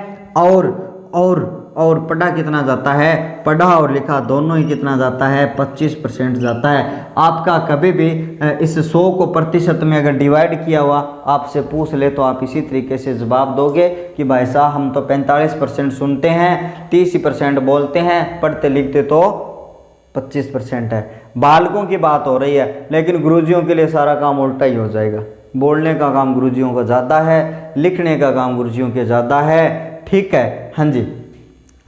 और पढ़ा कितना जाता है? पढ़ा और लिखा दोनों ही कितना जाता है? 25% जाता है। आपका कभी भी इस 100 को प्रतिशत में अगर डिवाइड किया हुआ आपसे पूछ ले तो आप इसी तरीके से जवाब दोगे कि भाई साहब हम तो 45% सुनते हैं, 30% बोलते हैं, पढ़ते लिखते तो 25% है। बालकों की बात हो रही है, लेकिन गुरुजियों के लिए सारा काम उल्टा ही हो जाएगा। बोलने का काम गुरुजियों का ज़्यादा है, लिखने का काम गुरुजियों के ज़्यादा है। ठीक है, हाँ जी।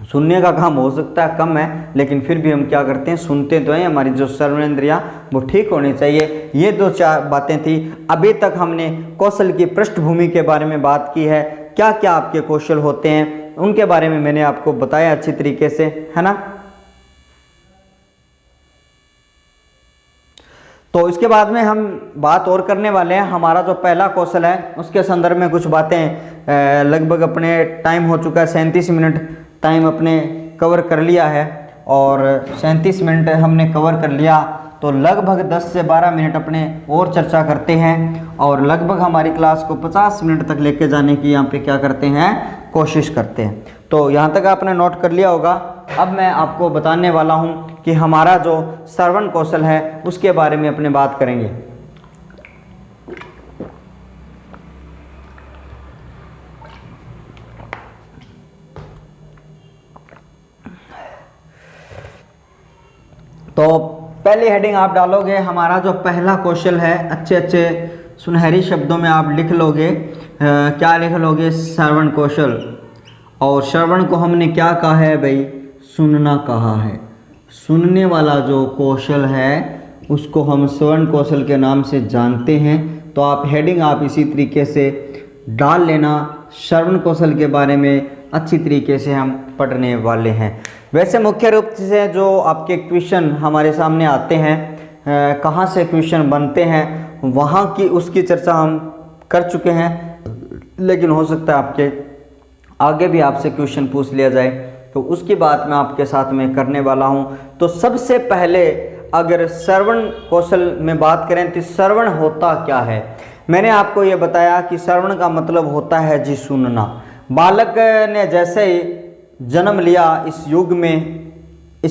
सुनने का काम हो सकता है कम है, लेकिन फिर भी हम क्या करते हैं? सुनते तो हैं। हमारी जो सर्वेंद्रियां वो ठीक होनी चाहिए। ये 2-4 बातें थी। अभी तक हमने कौशल की पृष्ठभूमि के बारे में बात की है। क्या क्या आपके कौशल होते हैं उनके बारे में मैंने आपको बताया अच्छी तरीके से, है ना। तो इसके बाद में हम बात और करने वाले हैं। हमारा जो पहला कौशल है उसके संदर्भ में कुछ बातें, लगभग अपने टाइम हो चुका है 37 मिनट टाइम अपने कवर कर लिया है और 37 मिनट हमने कवर कर लिया तो लगभग 10 से 12 मिनट अपने और चर्चा करते हैं और लगभग हमारी क्लास को 50 मिनट तक लेके जाने की यहाँ पे क्या करते हैं? कोशिश करते हैं। तो यहाँ तक आपने नोट कर लिया होगा। अब मैं आपको बताने वाला हूँ कि हमारा जो श्रवण कौशल है उसके बारे में अपने बात करेंगे। तो पहली हेडिंग आप डालोगे, हमारा जो पहला कौशल है, अच्छे सुनहरी शब्दों में आप लिख लोगे। क्या लिख लोगे? श्रवण कौशल। और श्रवण को हमने क्या कहा है भाई? सुनना कहा है। सुनने वाला जो कौशल है उसको हम श्रवण कौशल के नाम से जानते हैं। तो आप हेडिंग आप इसी तरीके से डाल लेना। श्रवण कौशल के बारे में अच्छी तरीके से हम पढ़ने वाले हैं। वैसे मुख्य रूप से जो आपके क्वेश्चन हमारे सामने आते हैं, कहाँ से क्वेश्चन बनते हैं, वहाँ की उसकी चर्चा हम कर चुके हैं, लेकिन हो सकता है आपके आगे भी आपसे क्वेश्चन पूछ लिया जाए तो उसकी बात मैं आपके साथ में करने वाला हूँ। तो सबसे पहले अगर श्रवण कौशल में बात करें तो श्रवण होता क्या है? मैंने आपको ये बताया कि श्रवण का मतलब होता है जी सुनना। बालक ने जैसे ही जन्म लिया, इस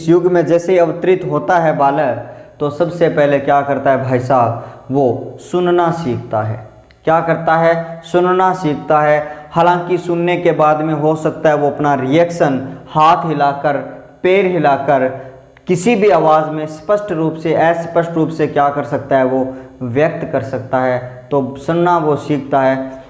युग में जैसे ही अवतरित होता है बालक, तो सबसे पहले क्या करता है भाई साहब? वो सुनना सीखता है। क्या करता है? सुनना सीखता है। हालांकि सुनने के बाद में हो सकता है वो अपना रिएक्शन हाथ हिलाकर, पैर हिलाकर, किसी भी आवाज़ में स्पष्ट रूप से, अस्पष्ट रूप से क्या कर सकता है? वो व्यक्त कर सकता है। तो सुनना वो सीखता है।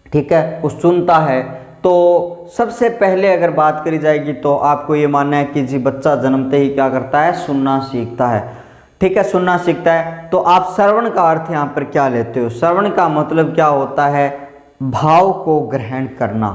ठीक है, वो सुनता है। तो सबसे पहले अगर बात करी जाएगी तो आपको ये मानना है कि जी बच्चा जन्मते ही क्या करता है? सुनना सीखता है। ठीक है, सुनना सीखता है। तो आप श्रवण का अर्थ यहाँ पर क्या लेते हो? श्रवण का मतलब क्या होता है? भाव को ग्रहण करना।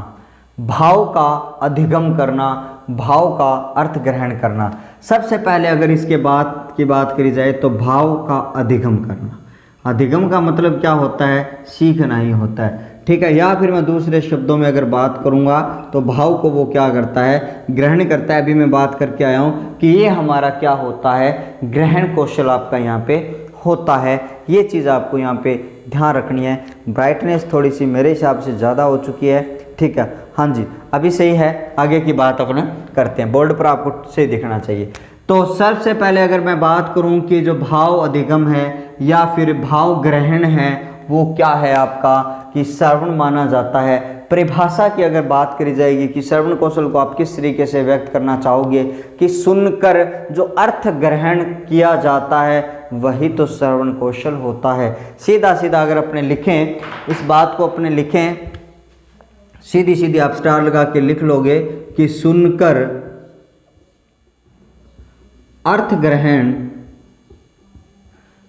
भाव का अधिगम करना, भाव का अर्थ ग्रहण करना। सबसे पहले अगर इसके बात की बात करी जाए तो भाव का अधिगम करना, अधिगम का मतलब क्या होता है, सीखना ही होता है, ठीक है। या फिर मैं दूसरे शब्दों में अगर बात करूंगा तो भाव को वो क्या करता है, ग्रहण करता है। अभी मैं बात करके आया हूँ कि ये हमारा क्या होता है, ग्रहण कौशल आपका यहाँ पे होता है। ये चीज़ आपको यहाँ पे ध्यान रखनी है। ब्राइटनेस थोड़ी सी मेरे हिसाब से ज़्यादा हो चुकी है, ठीक है, हाँ जी, अभी सही है। आगे की बात अपना करते हैं, बोर्ड पर आपको सही दिखना चाहिए। तो सबसे पहले अगर मैं बात करूं कि जो भाव अधिगम है या फिर भाव ग्रहण है वो क्या है आपका, कि श्रवण माना जाता है। परिभाषा की अगर बात करी जाएगी कि श्रवण कौशल को आप किस तरीके से व्यक्त करना चाहोगे, कि सुनकर जो अर्थ ग्रहण किया जाता है वही तो श्रवण कौशल होता है। सीधा सीधा अगर अपने लिखें, इस बात को अपने लिखें, सीधी सीधी आप स्टार लगा के लिख लोगे कि सुनकर अर्थ ग्रहण,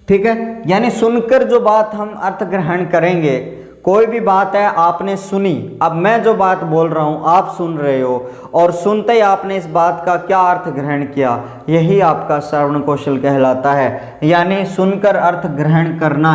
ठीक है, यानी सुनकर जो बात हम अर्थ ग्रहण करेंगे। कोई भी बात है आपने सुनी, अब मैं जो बात बोल रहा हूं आप सुन रहे हो और सुनते ही आपने इस बात का क्या अर्थ ग्रहण किया, यही आपका श्रवण कौशल कहलाता है। यानी सुनकर अर्थ ग्रहण करना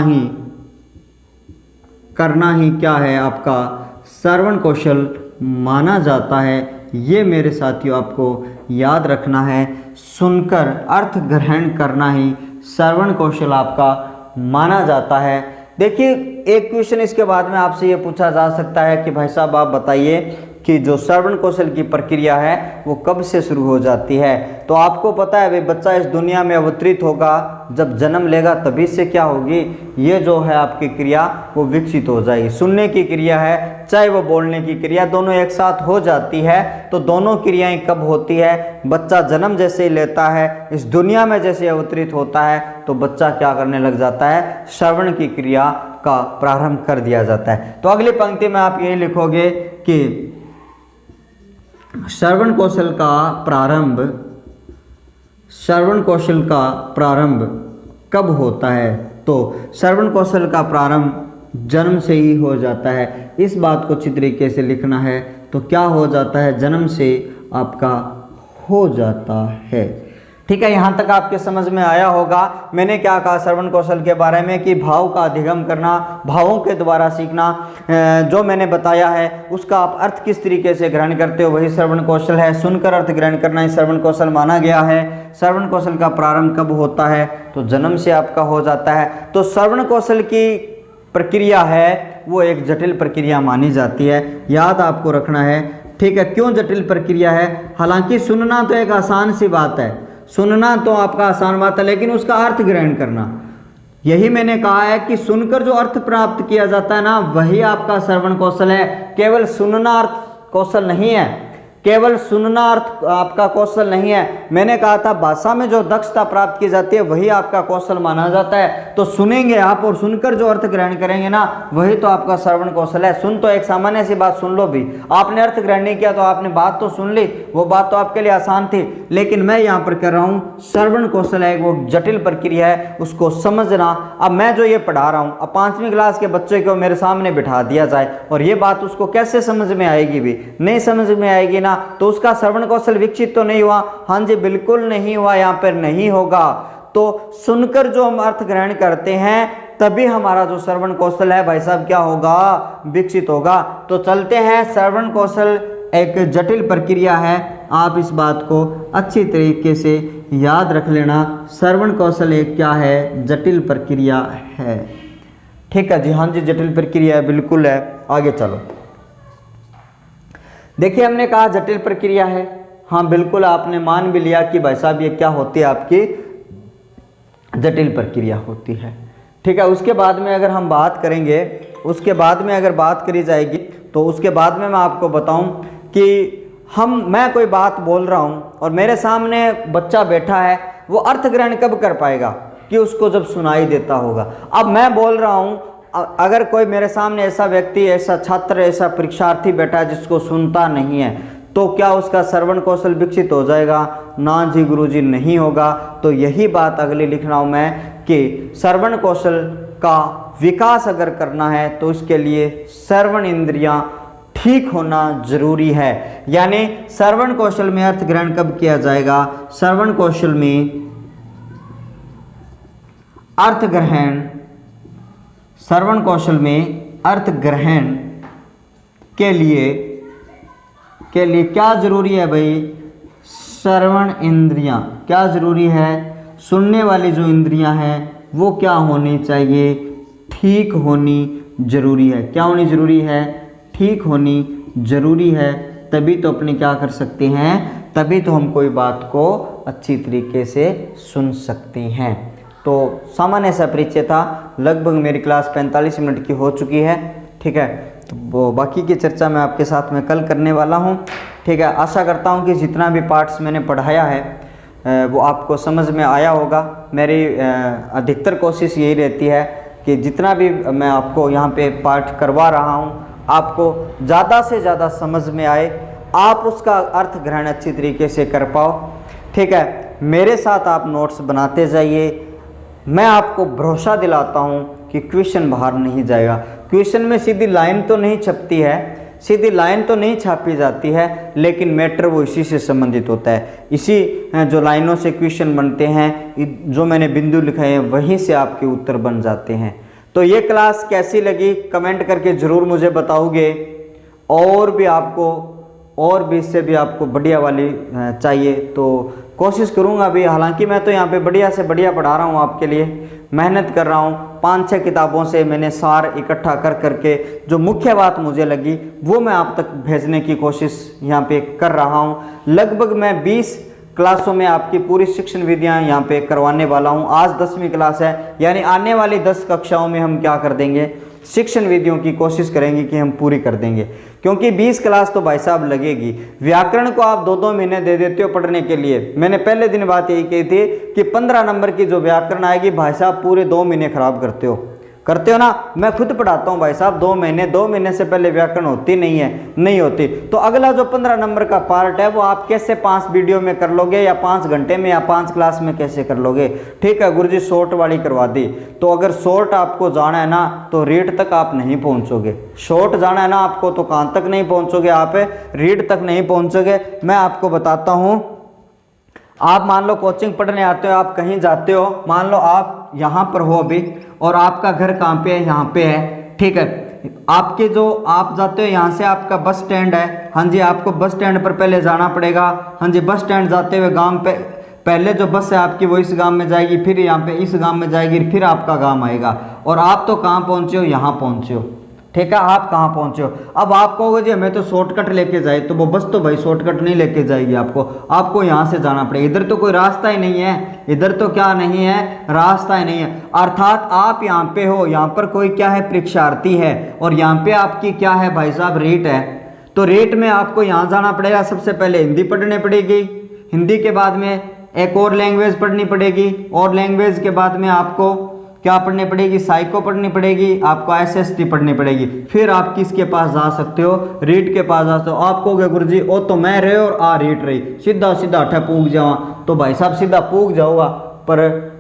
ही क्या है, आपका श्रवण कौशल माना जाता है। ये मेरे साथियों आपको याद रखना है, सुनकर अर्थ ग्रहण करना ही श्रवण कौशल आपका माना जाता है। देखिए एक क्वेश्चन इसके बाद में आपसे ये पूछा जा सकता है कि भाई साहब आप बताइए कि जो श्रवण कौशल की प्रक्रिया है वो कब से शुरू हो जाती है। तो आपको पता है भाई, बच्चा इस दुनिया में अवतरित होगा, जब जन्म लेगा तभी से क्या होगी, ये जो है आपकी क्रिया वो विकसित हो जाएगी। सुनने की क्रिया है चाहे वो बोलने की क्रिया, दोनों एक साथ हो जाती है। तो दोनों क्रियाएं कब होती है, बच्चा जन्म जैसे ही लेता है, इस दुनिया में जैसे अवतरित होता है तो बच्चा क्या करने लग जाता है, श्रवण की क्रिया का प्रारंभ कर दिया जाता है। तो अगली पंक्ति में आप यही लिखोगे कि श्रवण कौशल का प्रारंभ कब होता है। तो श्रवण कौशल का प्रारंभ जन्म से ही हो जाता है। इस बात को अच्छी तरीके से लिखना है। तो क्या हो जाता है, जन्म से आपका हो जाता है, ठीक है। यहाँ तक आपके समझ में आया होगा मैंने क्या कहा श्रवण कौशल के बारे में, कि भाव का अधिगम करना, भावों के द्वारा सीखना। जो मैंने बताया है उसका आप अर्थ किस तरीके से ग्रहण करते हो वही श्रवण कौशल है। सुनकर अर्थ ग्रहण करना ही श्रवण कौशल माना गया है। श्रवण कौशल का प्रारंभ कब होता है, तो जन्म से आपका हो जाता है। तो श्रवण कौशल की प्रक्रिया है वो एक जटिल प्रक्रिया मानी जाती है, याद आपको रखना है, ठीक है। क्यों जटिल प्रक्रिया है, हालांकि सुनना तो एक आसान सी बात है, सुनना तो आपका आसान बात है, लेकिन उसका अर्थ ग्रहण करना, यही मैंने कहा है कि सुनकर जो अर्थ प्राप्त किया जाता है ना वही आपका श्रवण कौशल है। केवल सुनना अर्थ कौशल नहीं है, केवल सुनना अर्थ आपका कौशल नहीं है। मैंने कहा था भाषा में जो दक्षता प्राप्त की जाती है वही आपका कौशल माना जाता है। तो सुनेंगे आप और सुनकर जो अर्थ ग्रहण करेंगे ना वही तो आपका श्रवण कौशल है। सुन तो एक सामान्य सी बात सुन लो भी, आपने अर्थ ग्रहण नहीं किया तो आपने बात तो सुन ली, वो बात तो आपके लिए आसान थी, लेकिन मैं यहाँ पर कर रहा हूँ श्रवण कौशल है वो जटिल प्रक्रिया है, उसको समझना। अब मैं जो ये पढ़ा रहा हूँ, अब 5वीं क्लास के बच्चे को मेरे सामने बिठा दिया जाए और ये बात उसको कैसे समझ में आएगी, भी नहीं समझ में आएगी ना, तो उसका श्रवण कौशल विकसित तो नहीं हुआ। हाँ जी बिल्कुल नहीं हुआ, यहाँ पर नहीं होगा। तो सुनकर जो हम अर्थ ग्रहण करते हैं तभी हमारा जो श्रवण कौशल है भाई साहब क्या होगा, विकसित होगा। तो चलते हैं, श्रवण कौशल एक जटिल प्रक्रिया है, आप इस बात को अच्छी तरीके से याद रख लेना। श्रवण कौशल एक क्या है, जटिल प्रक्रिया है, ठीक है जी। हाँ जी जटिल प्रक्रिया है, बिल्कुल है। आगे चलो, देखिए हमने कहा जटिल प्रक्रिया है, हाँ बिल्कुल आपने मान भी लिया कि भाई साहब ये क्या होती है, आपकी जटिल प्रक्रिया होती है, ठीक है। उसके बाद में अगर हम बात करेंगे, उसके बाद में अगर बात करी जाएगी तो उसके बाद में मैं आपको बताऊं कि मैं कोई बात बोल रहा हूं और मेरे सामने बच्चा बैठा है, वो अर्थ ग्रहण कब कर पाएगा, कि उसको जब सुनाई देता होगा। अब मैं बोल रहा हूं, अगर कोई मेरे सामने ऐसा व्यक्ति, ऐसा छात्र, ऐसा परीक्षार्थी बैठा है जिसको सुनता नहीं है, तो क्या उसका श्रवण कौशल विकसित हो जाएगा? ना जी गुरुजी, नहीं होगा। तो यही बात अगली लिख रहा हूँ मैं कि श्रवण कौशल का विकास अगर करना है तो इसके लिए श्रवण इंद्रियां ठीक होना जरूरी है। यानी श्रवण कौशल में अर्थ ग्रहण कब किया जाएगा? श्रवण कौशल में अर्थ ग्रहण, श्रवण कौशल में अर्थ ग्रहण के लिए क्या जरूरी है भाई? श्रवण इंद्रियां क्या जरूरी है? सुनने वाली जो इंद्रियां हैं वो क्या होनी चाहिए? ठीक होनी जरूरी है। क्या होनी जरूरी है? ठीक होनी जरूरी है। तभी तो अपने क्या कर सकते हैं, तभी तो हम कोई बात को अच्छी तरीके से सुन सकते हैं। तो सामान्य सा परिचय था, लगभग मेरी क्लास 45 मिनट की हो चुकी है। ठीक है, तो वो बाकी की चर्चा मैं आपके साथ में कल करने वाला हूँ। ठीक है, आशा करता हूँ कि जितना भी पार्ट्स मैंने पढ़ाया है वो आपको समझ में आया होगा। मेरी अधिकतर कोशिश यही रहती है कि जितना भी मैं आपको यहाँ पे पाठ करवा रहा हूँ आपको ज़्यादा से ज़्यादा समझ में आए, आप उसका अर्थ ग्रहण अच्छी तरीके से कर पाओ। ठीक है, मेरे साथ आप नोट्स बनाते जाइए। मैं आपको भरोसा दिलाता हूँ कि क्वेश्चन बाहर नहीं जाएगा। क्वेश्चन में सीधी लाइन तो नहीं छपती है, सीधी लाइन तो नहीं छापी जाती है, लेकिन मैटर वो इसी से संबंधित होता है। इसी जो लाइनों से क्वेश्चन बनते हैं, जो मैंने बिंदु लिखे हैं वहीं से आपके उत्तर बन जाते हैं। तो ये क्लास कैसी लगी कमेंट करके ज़रूर मुझे बताओगे। और भी इससे भी आपको बढ़िया वाली चाहिए तो कोशिश करूँगा अभी। हालांकि मैं तो यहाँ पे बढ़िया से बढ़िया पढ़ा रहा हूँ, आपके लिए मेहनत कर रहा हूँ। 5-6 किताबों से मैंने सार इकट्ठा कर करके जो मुख्य बात मुझे लगी वो मैं आप तक भेजने की कोशिश यहाँ पे कर रहा हूँ। लगभग मैं 20 क्लासों में आपकी पूरी शिक्षण विधियाँ यहाँ पे करवाने वाला हूँ। आज 10वीं क्लास है, यानी आने वाली 10 कक्षाओं में हम क्या कर देंगे, शिक्षण विधियों की कोशिश करेंगे कि हम पूरी कर देंगे। क्योंकि 20 क्लास तो भाई साहब लगेगी। व्याकरण को आप 2-2 महीने दे देते हो पढ़ने के लिए। मैंने पहले दिन बात यही कही थी कि 15 नंबर की जो व्याकरण आएगी भाई साहब पूरे 2 महीने खराब करते हो ना। मैं खुद पढ़ाता हूँ भाई साहब 2 महीने से पहले व्याकरण होती नहीं होती। तो अगला जो 15 नंबर का पार्ट है वो आप कैसे 5 वीडियो में कर लोगे, या 5 घंटे में, या 5 क्लास में कैसे कर लोगे? ठीक है, गुरुजी शॉर्ट वाली करवा दी। तो अगर शॉर्ट आपको जाना है ना तो रीड तक आप नहीं पहुँचोगे। शॉर्ट जाना है ना आपको तो कहाँ तक नहीं पहुँचोगे, आप रीड तक नहीं पहुँचोगे। मैं आपको बताता हूँ, आप मान लो कोचिंग पढ़ने आते हो, आप कहीं जाते हो, मान लो आप यहाँ पर हो अभी और आपका घर कहाँ पे है, यहाँ पे है। ठीक है, आपके जो आप जाते हो यहाँ से आपका बस स्टैंड है। हाँ जी, आपको बस स्टैंड पर पहले जाना पड़ेगा। हाँ जी, बस स्टैंड जाते हुए गांव पे पहले जो बस है आपकी वो इस गांव में जाएगी, फिर यहाँ पे इस गांव में जाएगी, फिर आपका गांव आएगा। और आप तो कहाँ पहुँचे हो, यहाँ पहुँचे हो। ठीक है, आप कहाँ पहुँचे हो। अब आप कहोगे जी हमें तो शॉर्टकट लेके जाए, तो वो बस तो भाई शॉर्टकट नहीं लेके जाएगी आपको यहाँ से जाना पड़ेगा। इधर तो कोई रास्ता ही नहीं है, इधर तो क्या नहीं है, रास्ता ही नहीं है। अर्थात आप यहाँ पे हो, यहाँ पर कोई क्या है, परीक्षार्थी है, और यहाँ पे आपकी क्या है भाई साहब, रेट है। तो रेट में आपको यहाँ जाना पड़ेगा। सबसे पहले हिंदी पढ़नी पड़ेगी, हिंदी के बाद में एक और लैंग्वेज पढ़नी पड़ेगी, और लैंग्वेज के बाद में आपको क्या पढ़नी पड़ेगी, साइको पढ़नी पड़ेगी, आपको एसएसटी पढ़नी पड़ेगी। फिर आप किसके पास जा सकते हो, रीट के पास जा सकते हो। आप कहोगे गुरुजी ओ तो मैं रहे और आ रीट रही, सीधा सीधा अठा पूग जावा, तो भाई साहब सीधा पूग जाओगा, पर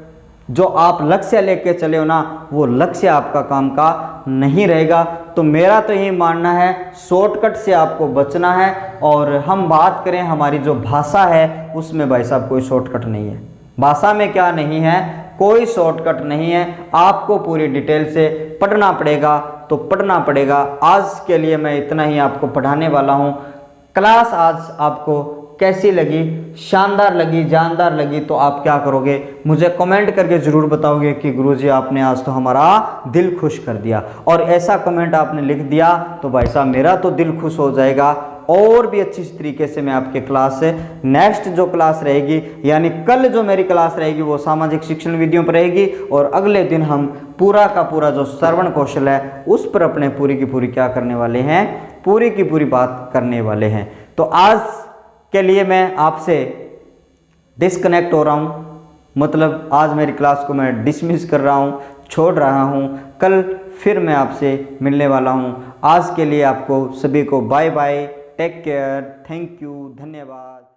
जो आप लक्ष्य लेके चले हो ना वो लक्ष्य आपका काम का नहीं रहेगा। तो मेरा तो यही मानना है शॉर्टकट से आपको बचना है। और हम बात करें हमारी जो भाषा है उसमें भाई साहब कोई शॉर्टकट नहीं है। भाषा में क्या नहीं है, कोई शॉर्टकट नहीं है। आपको पूरी डिटेल से पढ़ना पड़ेगा तो पढ़ना पड़ेगा। आज के लिए मैं इतना ही आपको पढ़ाने वाला हूँ। क्लास आज आपको कैसी लगी, शानदार लगी, जानदार लगी, तो आप क्या करोगे, मुझे कमेंट करके ज़रूर बताओगे कि गुरुजी आपने आज तो हमारा दिल खुश कर दिया। और ऐसा कमेंट आपने लिख दिया तो भाई साहब मेरा तो दिल खुश हो जाएगा। और भी अच्छी तरीके से मैं आपके क्लास से नेक्स्ट जो क्लास रहेगी, यानी कल जो मेरी क्लास रहेगी वो सामाजिक शिक्षण विधियों पर रहेगी, और अगले दिन हम पूरा का पूरा जो श्रवण कौशल है उस पर अपने पूरी की पूरी क्या करने वाले हैं, पूरी की पूरी बात करने वाले हैं। तो आज के लिए मैं आपसे डिस्कनेक्ट हो रहा हूँ, मतलब आज मेरी क्लास को मैं डिसमिस कर रहा हूँ, छोड़ रहा हूँ। कल फिर मैं आपसे मिलने वाला हूँ। आज के लिए आपको सभी को bye bye, take care, thank you, धन्यवाद।